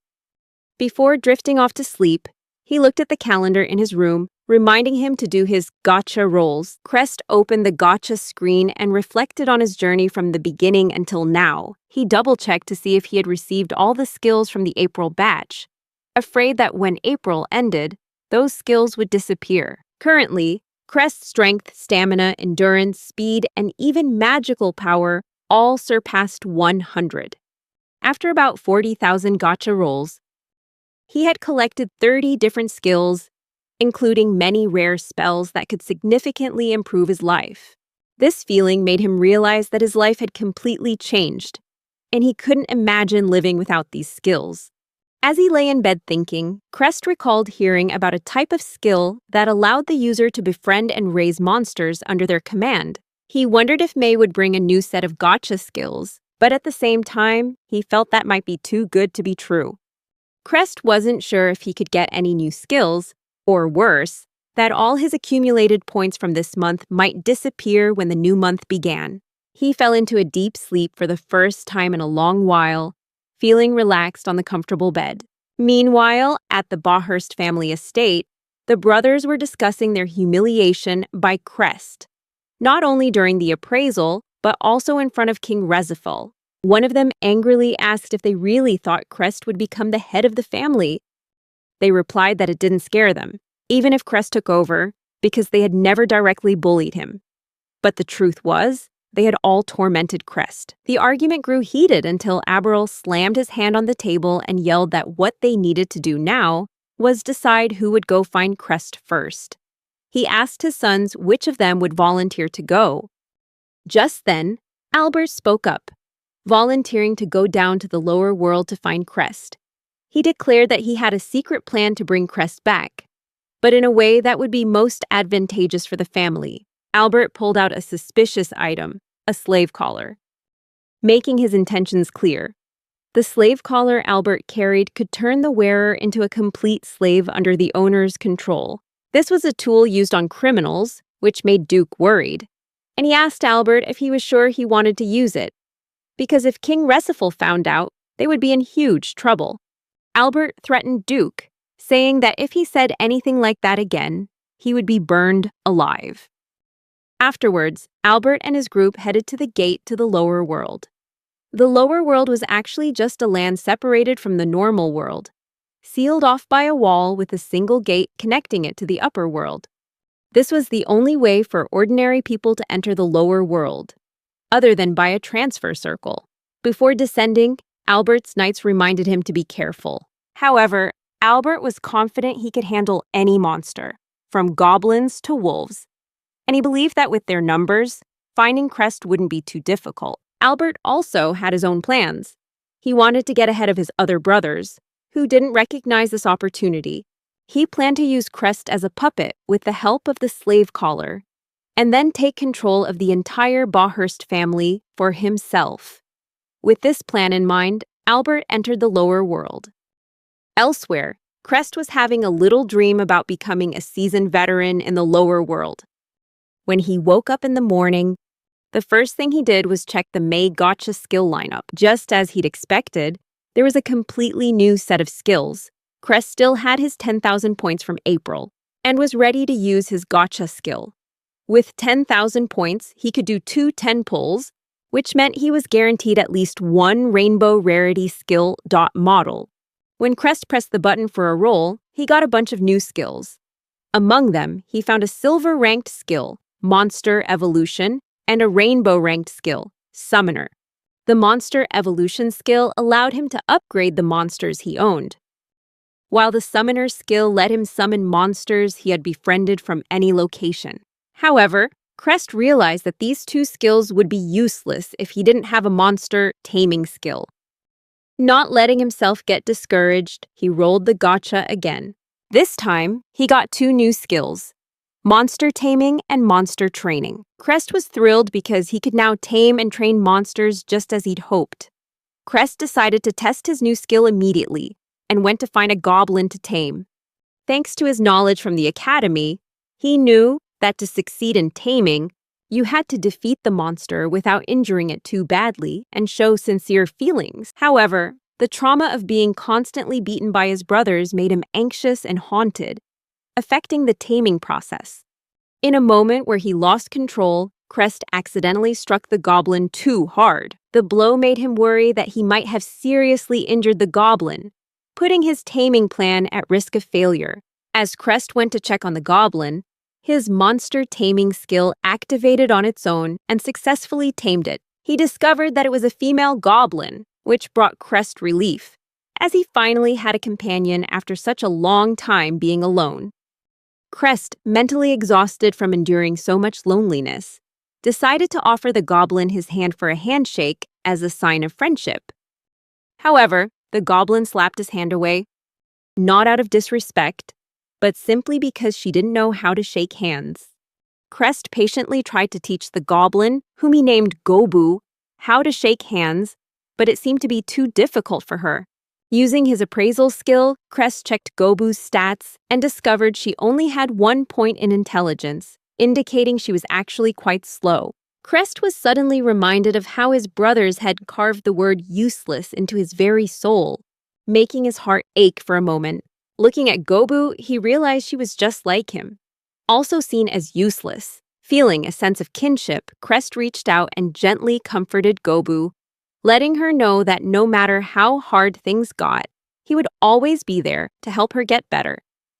Before drifting off to sleep, he looked at the calendar in his room, reminding him to do his gacha rolls. Crest opened the gacha screen and reflected on his journey from the beginning until now. He double-checked to see if he had received all the skills from the April batch, afraid that when April ended, those skills would disappear. Currently, Crest's strength, stamina, endurance, speed, and even magical power all surpassed 100. After about 40,000 gacha rolls, he had collected 30 different skills, including many rare spells that could significantly improve his life. This feeling made him realize that his life had completely changed, and he couldn't imagine living without these skills. As he lay in bed thinking, Crest recalled hearing about a type of skill that allowed the user to befriend and raise monsters under their command. He wondered if May would bring a new set of gacha skills, but at the same time, he felt that might be too good to be true. Crest wasn't sure if he could get any new skills, or worse, that all his accumulated points from this month might disappear when the new month began. He fell into a deep sleep for the first time in a long while, feeling relaxed on the comfortable bed. Meanwhile, at the Bayhurst family estate, the brothers were discussing their humiliation by Crest, not only during the appraisal, but also in front of King Resifal. One of them angrily asked if they really thought Crest would become the head of the family. They replied that it didn't scare them, even if Crest took over, because they had never directly bullied him. But the truth was, they had all tormented Crest. The argument grew heated until Aberrel slammed his hand on the table and yelled that what they needed to do now was decide who would go find Crest first. He asked his sons which of them would volunteer to go. Just then, Albert spoke up, volunteering to go down to the lower world to find Crest. He declared that he had a secret plan to bring Crest back, but in a way that would be most advantageous for the family. Albert pulled out a suspicious item, a slave collar. Making his intentions clear, the slave collar Albert carried could turn the wearer into a complete slave under the owner's control. This was a tool used on criminals, which made Duke worried, and he asked Albert if he was sure he wanted to use it, because if King Recifel found out, they would be in huge trouble. Albert threatened Duke, saying that if he said anything like that again, he would be burned alive. Afterwards, Albert and his group headed to the gate to the lower world. The lower world was actually just a land separated from the normal world, sealed off by a wall with a single gate connecting it to the upper world. This was the only way for ordinary people to enter the lower world, other than by a transfer circle. Before descending, Albert's knights reminded him to be careful. However, Albert was confident he could handle any monster, from goblins to wolves, and he believed that with their numbers, finding Crest wouldn't be too difficult. Albert also had his own plans. He wanted to get ahead of his other brothers, who didn't recognize this opportunity. He planned to use Crest as a puppet with the help of the slave collar, and then take control of the entire Bawhurst family for himself. With this plan in mind, Albert entered the lower world. Elsewhere, Crest was having a little dream about becoming a seasoned veteran in the lower world. When he woke up in the morning, the first thing he did was check the May Gotcha skill lineup. Just as he'd expected, there was a completely new set of skills. Crest still had his 10,000 points from April and was ready to use his Gotcha skill. With 10,000 points, he could do 2 10 pulls, which meant he was guaranteed at least one rainbow rarity skill dot model. When Crest pressed the button for a roll, he got a bunch of new skills. Among them, he found a silver-ranked skill, Monster Evolution, and a rainbow-ranked skill, Summoner. The Monster Evolution skill allowed him to upgrade the monsters he owned, while the Summoner skill let him summon monsters he had befriended from any location. However, Crest realized that these two skills would be useless if he didn't have a monster taming skill. Not letting himself get discouraged, he rolled the gotcha again. This time, he got 2 new skills, monster taming and monster training. Crest was thrilled because he could now tame and train monsters just as he'd hoped. Crest decided to test his new skill immediately and went to find a goblin to tame. Thanks to his knowledge from the academy, he knew that to succeed in taming, you had to defeat the monster without injuring it too badly and show sincere feelings. However, the trauma of being constantly beaten by his brothers made him anxious and haunted, affecting the taming process. In a moment where he lost control, Crest accidentally struck the goblin too hard. The blow made him worry that he might have seriously injured the goblin, putting his taming plan at risk of failure. As Crest went to check on the goblin, his monster taming skill activated on its own and successfully tamed it. He discovered that it was a female goblin, which brought Crest relief, as he finally had a companion after such a long time being alone. Crest, mentally exhausted from enduring so much loneliness, decided to offer the goblin his hand for a handshake as a sign of friendship. However, the goblin slapped his hand away, not out of disrespect, but simply because she didn't know how to shake hands. Crest patiently tried to teach the goblin, whom he named Gobu, how to shake hands, but it seemed to be too difficult for her. Using his appraisal skill, Crest checked Gobu's stats and discovered she only had 1 point in intelligence, indicating she was actually quite slow. Crest was suddenly reminded of how his brothers had carved the word useless into his very soul, making his heart ache for a moment. Looking at Gobu, he realized she was just like him, also seen as useless. Feeling a sense of kinship, Crest reached out and gently comforted Gobu, letting her know that no matter how hard things got, he would always be there to help her get better.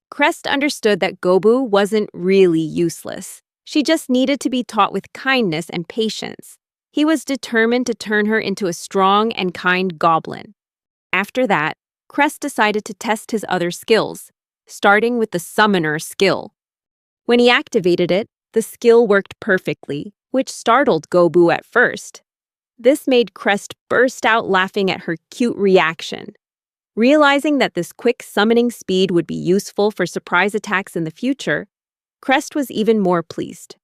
Crest understood that Gobu wasn't really useless. She just needed to be taught with kindness and patience. He was determined to turn her into a strong and kind goblin. After that, Crest decided to test his other skills, starting with the summoner skill. When he activated it, the skill worked perfectly, which startled Gobu at first. This made Crest burst out laughing at her cute reaction. Realizing that this quick summoning speed would be useful for surprise attacks in the future, Crest was even more pleased.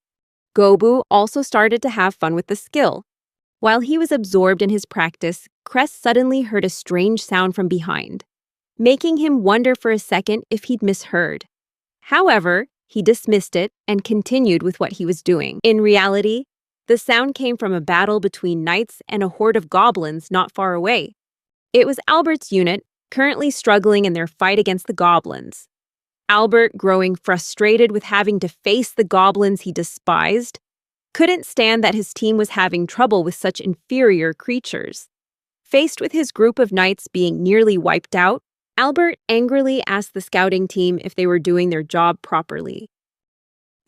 Gobu also started to have fun with the skill. While he was absorbed in his practice, Crest suddenly heard a strange sound from behind, making him wonder for a second if he'd misheard. However, he dismissed it and continued with what he was doing. In reality, the sound came from a battle between knights and a horde of goblins not far away. It was Albert's unit, currently struggling in their fight against the goblins. Albert, growing frustrated with having to face the goblins he despised, couldn't stand that his team was having trouble with such inferior creatures. Faced with his group of knights being nearly wiped out, Albert angrily asked the scouting team if they were doing their job properly.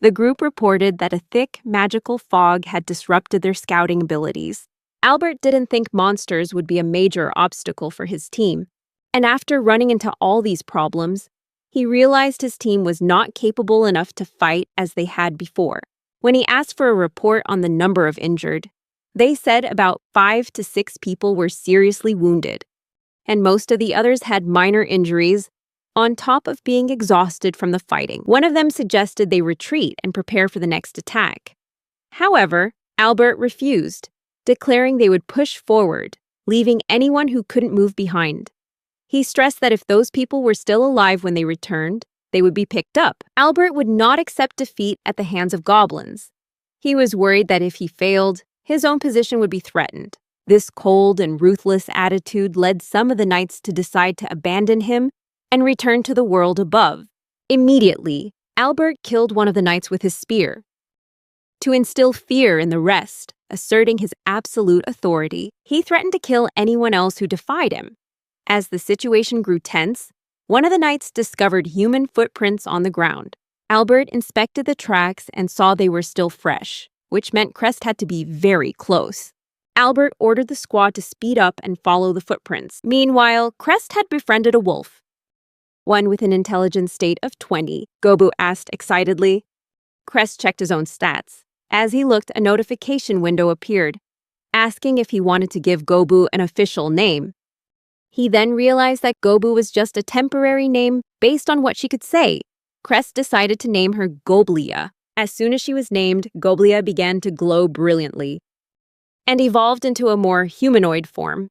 The group reported that a thick, magical fog had disrupted their scouting abilities. Albert didn't think monsters would be a major obstacle for his team, and after running into all these problems, he realized his team was not capable enough to fight as they had before. When he asked for a report on the number of injured, they said about 5 to 6 people were seriously wounded, and most of the others had minor injuries, on top of being exhausted from the fighting. One of them suggested they retreat and prepare for the next attack. However, Albert refused, declaring they would push forward, leaving anyone who couldn't move behind. He stressed that if those people were still alive when they returned, they would be picked up. Albert would not accept defeat at the hands of goblins. He was worried that if he failed, his own position would be threatened. This cold and ruthless attitude led some of the knights to decide to abandon him and return to the world above. Immediately, Albert killed one of the knights with his spear. To instill fear in the rest, asserting his absolute authority, he threatened to kill anyone else who defied him. As the situation grew tense, one of the knights discovered human footprints on the ground. Albert inspected the tracks and saw they were still fresh, which meant Crest had to be very close. Albert ordered the squad to speed up and follow the footprints. Meanwhile, Crest had befriended a wolf. One with an intelligence state of 20, Gobu asked excitedly. Crest checked his own stats. As he looked, a notification window appeared, asking if he wanted to give Gobu an official name. He then realized that Gobu was just a temporary name based on what she could say. Crest decided to name her Goblia. As soon as she was named, Goblia began to glow brilliantly and evolved into a more humanoid form.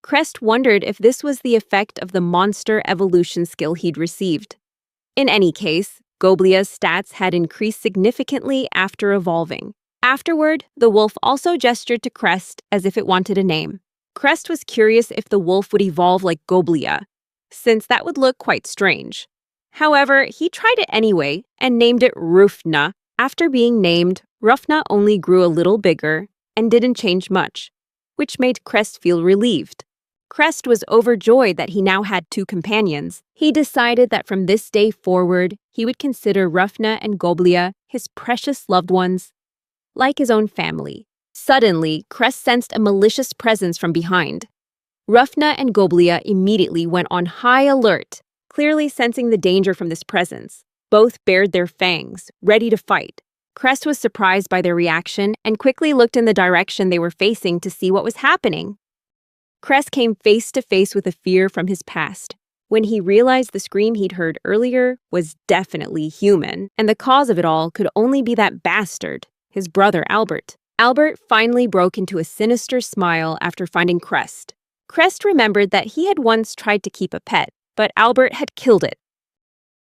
Crest wondered if this was the effect of the monster evolution skill he'd received. In any case, Goblia's stats had increased significantly after evolving. Afterward, the wolf also gestured to Crest as if it wanted a name. Crest was curious if the wolf would evolve like Goblia, since that would look quite strange. However, he tried it anyway and named it Rufna. After being named, Rufna only grew a little bigger and didn't change much, which made Crest feel relieved. Crest was overjoyed that he now had 2 companions. He decided that from this day forward, he would consider Rufna and Goblia his precious loved ones, like his own family. Suddenly, Crest sensed a malicious presence from behind. Rufna and Goblia immediately went on high alert, clearly sensing the danger from this presence. Both bared their fangs, ready to fight. Crest was surprised by their reaction and quickly looked in the direction they were facing to see what was happening. Crest came face to face with a fear from his past, when he realized the scream he'd heard earlier was definitely human, and the cause of it all could only be that bastard, his brother Albert. Albert finally broke into a sinister smile after finding Crest. Crest remembered that he had once tried to keep a pet, but Albert had killed it.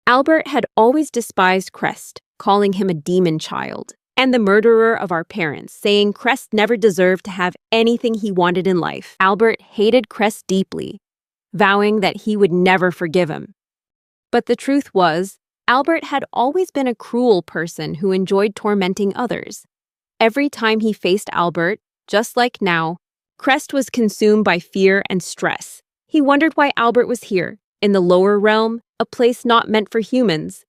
Albert had always despised Crest, calling him a demon child, and the murderer of our parents, saying Crest never deserved to have anything he wanted in life. Albert hated Crest deeply, vowing that he would never forgive him. But the truth was, Albert had always been a cruel person who enjoyed tormenting others. Every time he faced Albert, just like now, Crest was consumed by fear and stress. He wondered why Albert was here, in the lower realm, a place not meant for humans.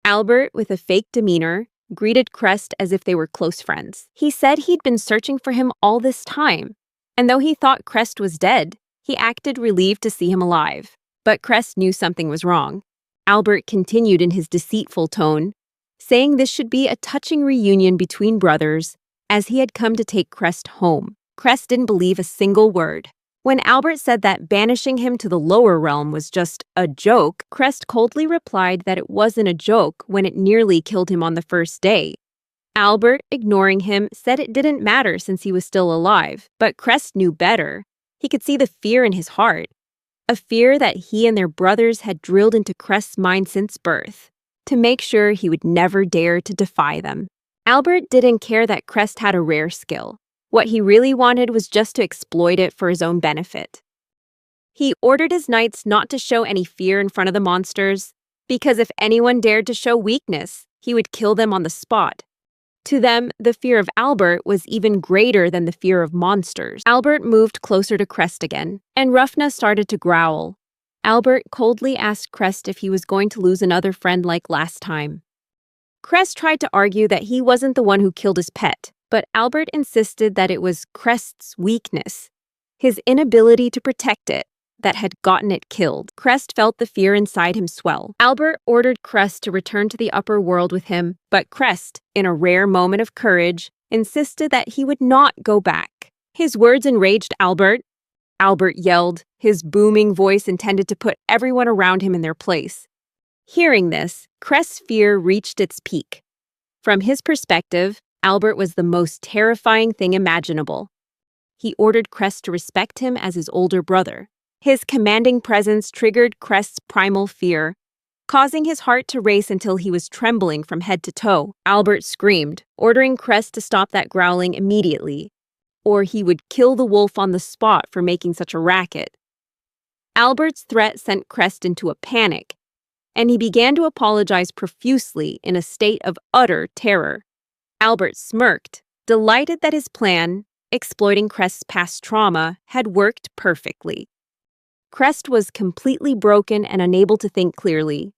Albert, with a fake demeanor, greeted Crest as if they were close friends. He said he'd been searching for him all this time, and though he thought Crest was dead, he acted relieved to see him alive. But Crest knew something was wrong. Albert continued in his deceitful tone, saying this should be a touching reunion between brothers, as he had come to take Crest home. Crest didn't believe a single word. When Albert said that banishing him to the lower realm was just a joke, Crest coldly replied that it wasn't a joke when it nearly killed him on the first day. Albert, ignoring him, said it didn't matter since he was still alive, but Crest knew better. He could see the fear in his heart, a fear that he and their brothers had drilled into Crest's mind since birth, to make sure he would never dare to defy them. Albert didn't care that Crest had a rare skill. What he really wanted was just to exploit it for his own benefit. He ordered his knights not to show any fear in front of the monsters, because if anyone dared to show weakness, he would kill them on the spot. To them, the fear of Albert was even greater than the fear of monsters. Albert moved closer to Crest again, and Rufna started to growl. Albert coldly asked Crest if he was going to lose another friend like last time. Crest tried to argue that he wasn't the one who killed his pet, but Albert insisted that it was Crest's weakness, his inability to protect it, that had gotten it killed. Crest felt the fear inside him swell. Albert ordered Crest to return to the upper world with him, but Crest, in a rare moment of courage, insisted that he would not go back. His words enraged Albert. Albert yelled, his booming voice intended to put everyone around him in their place. Hearing this, Crest's fear reached its peak. From his perspective, Albert was the most terrifying thing imaginable. He ordered Crest to respect him as his older brother. His commanding presence triggered Crest's primal fear, causing his heart to race until he was trembling from head to toe. Albert screamed, ordering Crest to stop that growling immediately, or he would kill the wolf on the spot for making such a racket. Albert's threat sent Crest into a panic, and he began to apologize profusely in a state of utter terror. Albert smirked, delighted that his plan, exploiting Crest's past trauma, had worked perfectly. Crest was completely broken and unable to think clearly.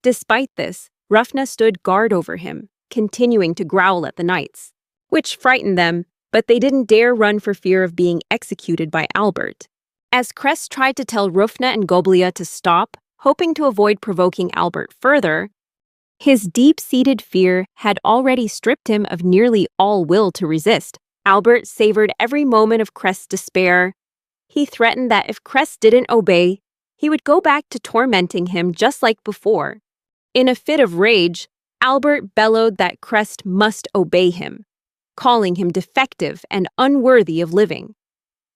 Despite this, Rufna stood guard over him, continuing to growl at the knights, which frightened them, but they didn't dare run for fear of being executed by Albert. As Crest tried to tell Rufna and Goblia to stop, hoping to avoid provoking Albert further, his deep-seated fear had already stripped him of nearly all will to resist. Albert savored every moment of Crest's despair. He threatened that if Crest didn't obey, he would go back to tormenting him just like before. In a fit of rage, Albert bellowed that Crest must obey him, calling him defective and unworthy of living.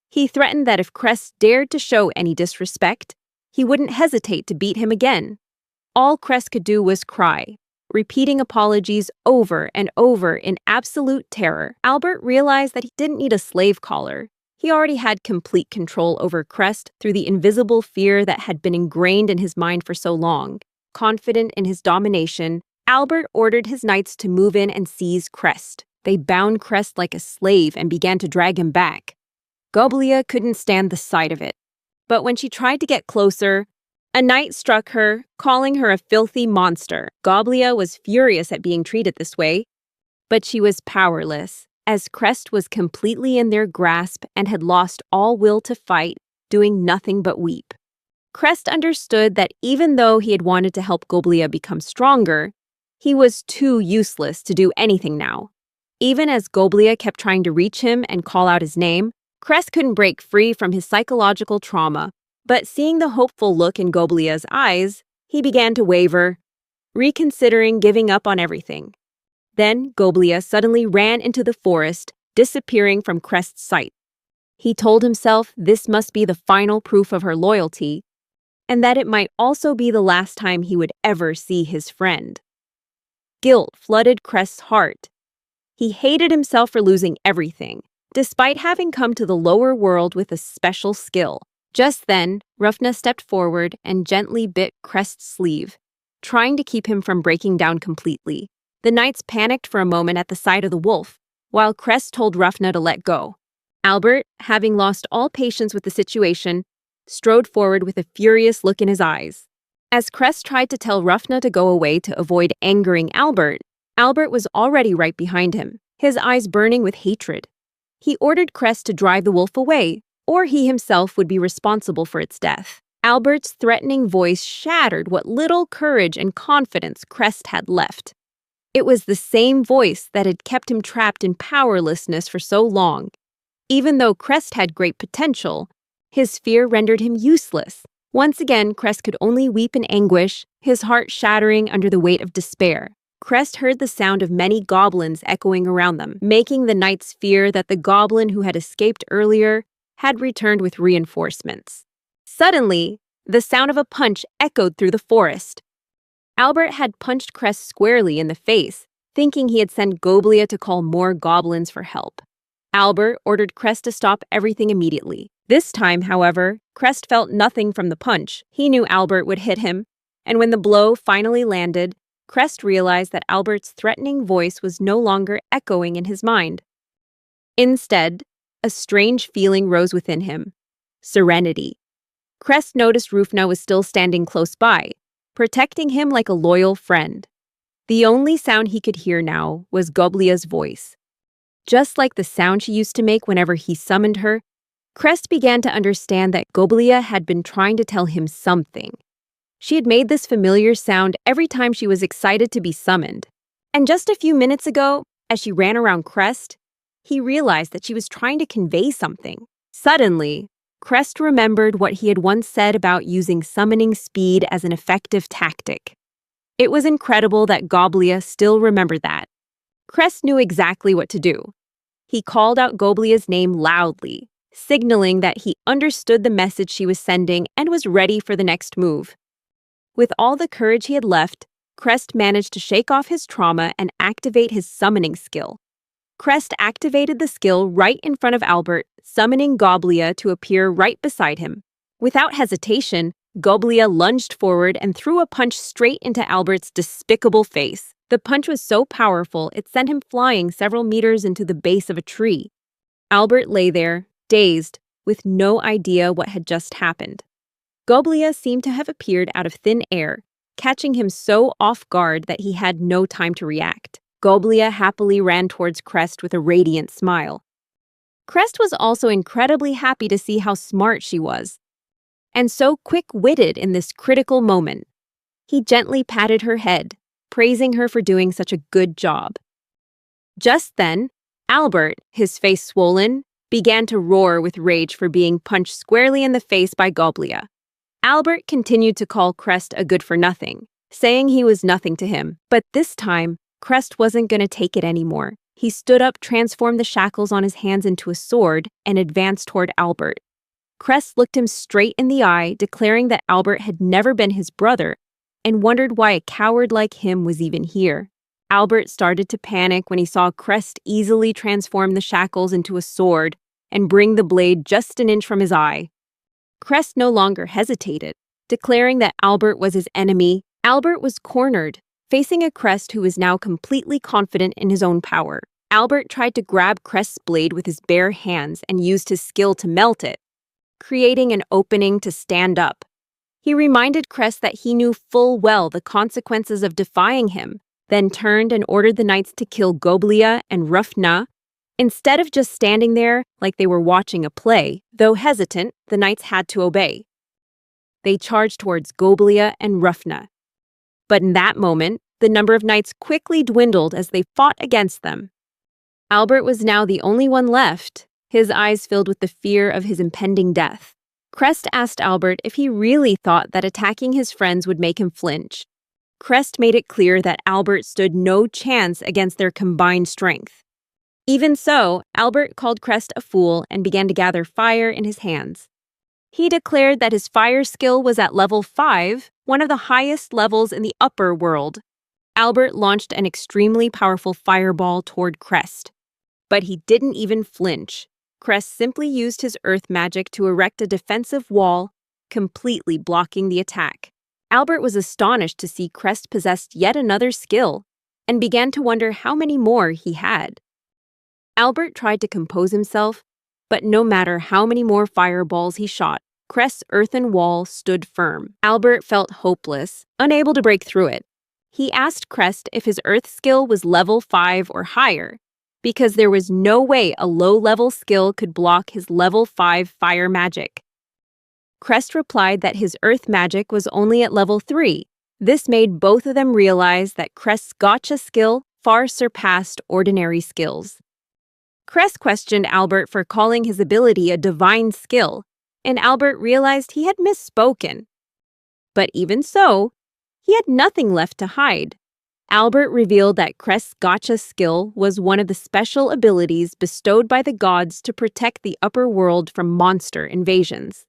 He threatened that if Crest dared to show any disrespect, he wouldn't hesitate to beat him again. All Crest could do was cry, repeating apologies over and over in absolute terror. Albert realized that he didn't need a slave collar. He already had complete control over Crest through the invisible fear that had been ingrained in his mind for so long. Confident in his domination, Albert ordered his knights to move in and seize Crest. They bound Crest like a slave and began to drag him back. Goblia couldn't stand the sight of it. But when she tried to get closer, a knight struck her, calling her a filthy monster. Goblia was furious at being treated this way, but she was powerless, as Crest was completely in their grasp and had lost all will to fight, doing nothing but weep. Crest understood that even though he had wanted to help Goblia become stronger, he was too useless to do anything now. Even as Goblia kept trying to reach him and call out his name, Crest couldn't break free from his psychological trauma. But seeing the hopeful look in Goblia's eyes, he began to waver, reconsidering giving up on everything. Then Goblia suddenly ran into the forest, disappearing from Crest's sight. He told himself this must be the final proof of her loyalty, and that it might also be the last time he would ever see his friend. Guilt flooded Crest's heart. He hated himself for losing everything, despite having come to the lower world with a special skill. Just then, Rufna stepped forward and gently bit Crest's sleeve, trying to keep him from breaking down completely. The knights panicked for a moment at the sight of the wolf, while Crest told Rufna to let go. Albert, having lost all patience with the situation, strode forward with a furious look in his eyes. As Crest tried to tell Ruffna to go away to avoid angering Albert, Albert was already right behind him, his eyes burning with hatred. He ordered Crest to drive the wolf away, or he himself would be responsible for its death. Albert's threatening voice shattered what little courage and confidence Crest had left. It was the same voice that had kept him trapped in powerlessness for so long. Even though Crest had great potential, his fear rendered him useless. Once again, Crest could only weep in anguish, his heart shattering under the weight of despair. Crest heard the sound of many goblins echoing around them, making the knights fear that the goblin who had escaped earlier had returned with reinforcements. Suddenly, the sound of a punch echoed through the forest. Albert had punched Crest squarely in the face, thinking he had sent Goblia to call more goblins for help. Albert ordered Crest to stop everything immediately. This time, however, Crest felt nothing from the punch. He knew Albert would hit him, and when the blow finally landed, Crest realized that Albert's threatening voice was no longer echoing in his mind. Instead, a strange feeling rose within him: serenity. Crest noticed Rufna was still standing close by, protecting him like a loyal friend. The only sound he could hear now was Goblia's voice. Just like the sound she used to make whenever he summoned her, Crest began to understand that Goblia had been trying to tell him something. She had made this familiar sound every time she was excited to be summoned. And just a few minutes ago, as she ran around Crest, he realized that she was trying to convey something. Suddenly, Crest remembered what he had once said about using summoning speed as an effective tactic. It was incredible that Goblia still remembered that. Crest knew exactly what to do. He called out Goblia's name loudly, signaling that he understood the message she was sending and was ready for the next move. With all the courage he had left, Crest managed to shake off his trauma and activate his summoning skill. Crest activated the skill right in front of Albert, summoning Goblia to appear right beside him. Without hesitation, Goblia lunged forward and threw a punch straight into Albert's despicable face. The punch was so powerful, it sent him flying several meters into the base of a tree. Albert lay there, dazed, with no idea what had just happened. Goblia seemed to have appeared out of thin air, catching him so off guard that he had no time to react. Goblia happily ran towards Crest with a radiant smile. Crest was also incredibly happy to see how smart she was, and so quick-witted in this critical moment. He gently patted her head, praising her for doing such a good job. Just then, Albert, his face swollen, began to roar with rage for being punched squarely in the face by Goblia. Albert continued to call Crest a good-for-nothing, saying he was nothing to him. But this time, Crest wasn't going to take it anymore. He stood up, transformed the shackles on his hands into a sword, and advanced toward Albert. Crest looked him straight in the eye, declaring that Albert had never been his brother, and wondered why a coward like him was even here. Albert started to panic when he saw Crest easily transform the shackles into a sword and bring the blade just an inch from his eye. Crest no longer hesitated, declaring that Albert was his enemy. Albert was cornered, facing a Crest who was now completely confident in his own power. Albert tried to grab Crest's blade with his bare hands and used his skill to melt it, creating an opening to stand up. He reminded Crest that he knew full well the consequences of defying him, then turned and ordered the knights to kill Goblia and Rufna. Instead of just standing there like they were watching a play, though hesitant, the knights had to obey. They charged towards Goblia and Rufna. But in that moment, the number of knights quickly dwindled as they fought against them. Albert was now the only one left, his eyes filled with the fear of his impending death. Crest asked Albert if he really thought that attacking his friends would make him flinch. Crest made it clear that Albert stood no chance against their combined strength. Even so, Albert called Crest a fool and began to gather fire in his hands. He declared that his fire skill was at level 5, one of the highest levels in the upper world. Albert launched an extremely powerful fireball toward Crest. But he didn't even flinch. Crest simply used his earth magic to erect a defensive wall, completely blocking the attack. Albert was astonished to see Crest possessed yet another skill, and began to wonder how many more he had. Albert tried to compose himself, But no matter how many more fireballs he shot, Crest's earthen wall stood firm. Albert felt hopeless, unable to break through it. He asked Crest if his earth skill was level 5 or higher, because there was no way a low-level skill could block his level 5 fire magic. Crest replied that his earth magic was only at level 3. This made both of them realize that Crest's gotcha skill far surpassed ordinary skills. Crest questioned Albert for calling his ability a divine skill, and Albert realized he had misspoken. But even so, he had nothing left to hide. Albert revealed that Crest's gotcha skill was one of the special abilities bestowed by the gods to protect the upper world from monster invasions.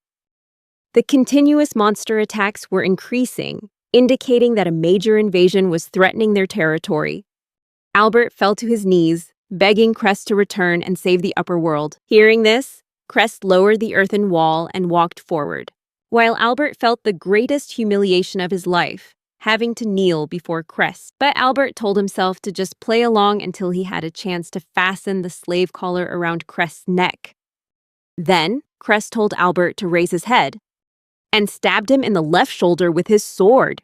The continuous monster attacks were increasing, indicating that a major invasion was threatening their territory. Albert fell to his knees, begging Crest to return and save the upper world. Hearing this, Crest lowered the earthen wall and walked forward, while Albert felt the greatest humiliation of his life, having to kneel before Crest. But Albert told himself to just play along until he had a chance to fasten the slave collar around Crest's neck. Then, Crest told Albert to raise his head, and stabbed him in the left shoulder with his sword.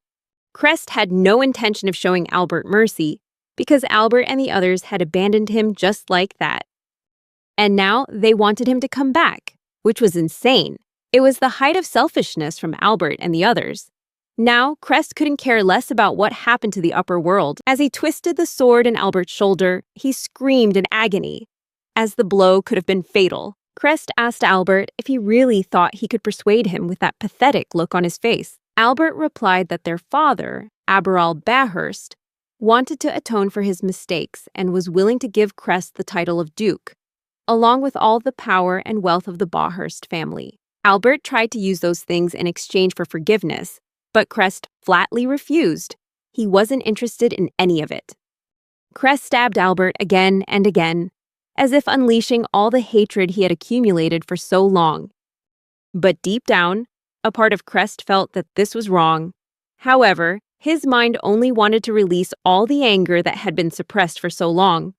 Crest had no intention of showing Albert mercy, because Albert and the others had abandoned him just like that. And now they wanted him to come back, which was insane. It was the height of selfishness from Albert and the others. Now, Crest couldn't care less about what happened to the upper world. As he twisted the sword in Albert's shoulder, he screamed in agony, as the blow could have been fatal. Crest asked Albert if he really thought he could persuade him with that pathetic look on his face. Albert replied that their father, Aberal Bahurst, wanted to atone for his mistakes and was willing to give Crest the title of Duke, along with all the power and wealth of the Bahurst family. Albert tried to use those things in exchange for forgiveness, but Crest flatly refused. He wasn't interested in any of it. Crest stabbed Albert again and again, as if unleashing all the hatred he had accumulated for so long. But deep down, a part of Crest felt that this was wrong. However, his mind only wanted to release all the anger that had been suppressed for so long.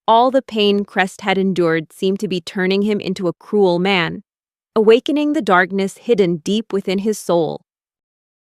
All the pain Crest had endured seemed to be turning him into a cruel man, awakening the darkness hidden deep within his soul.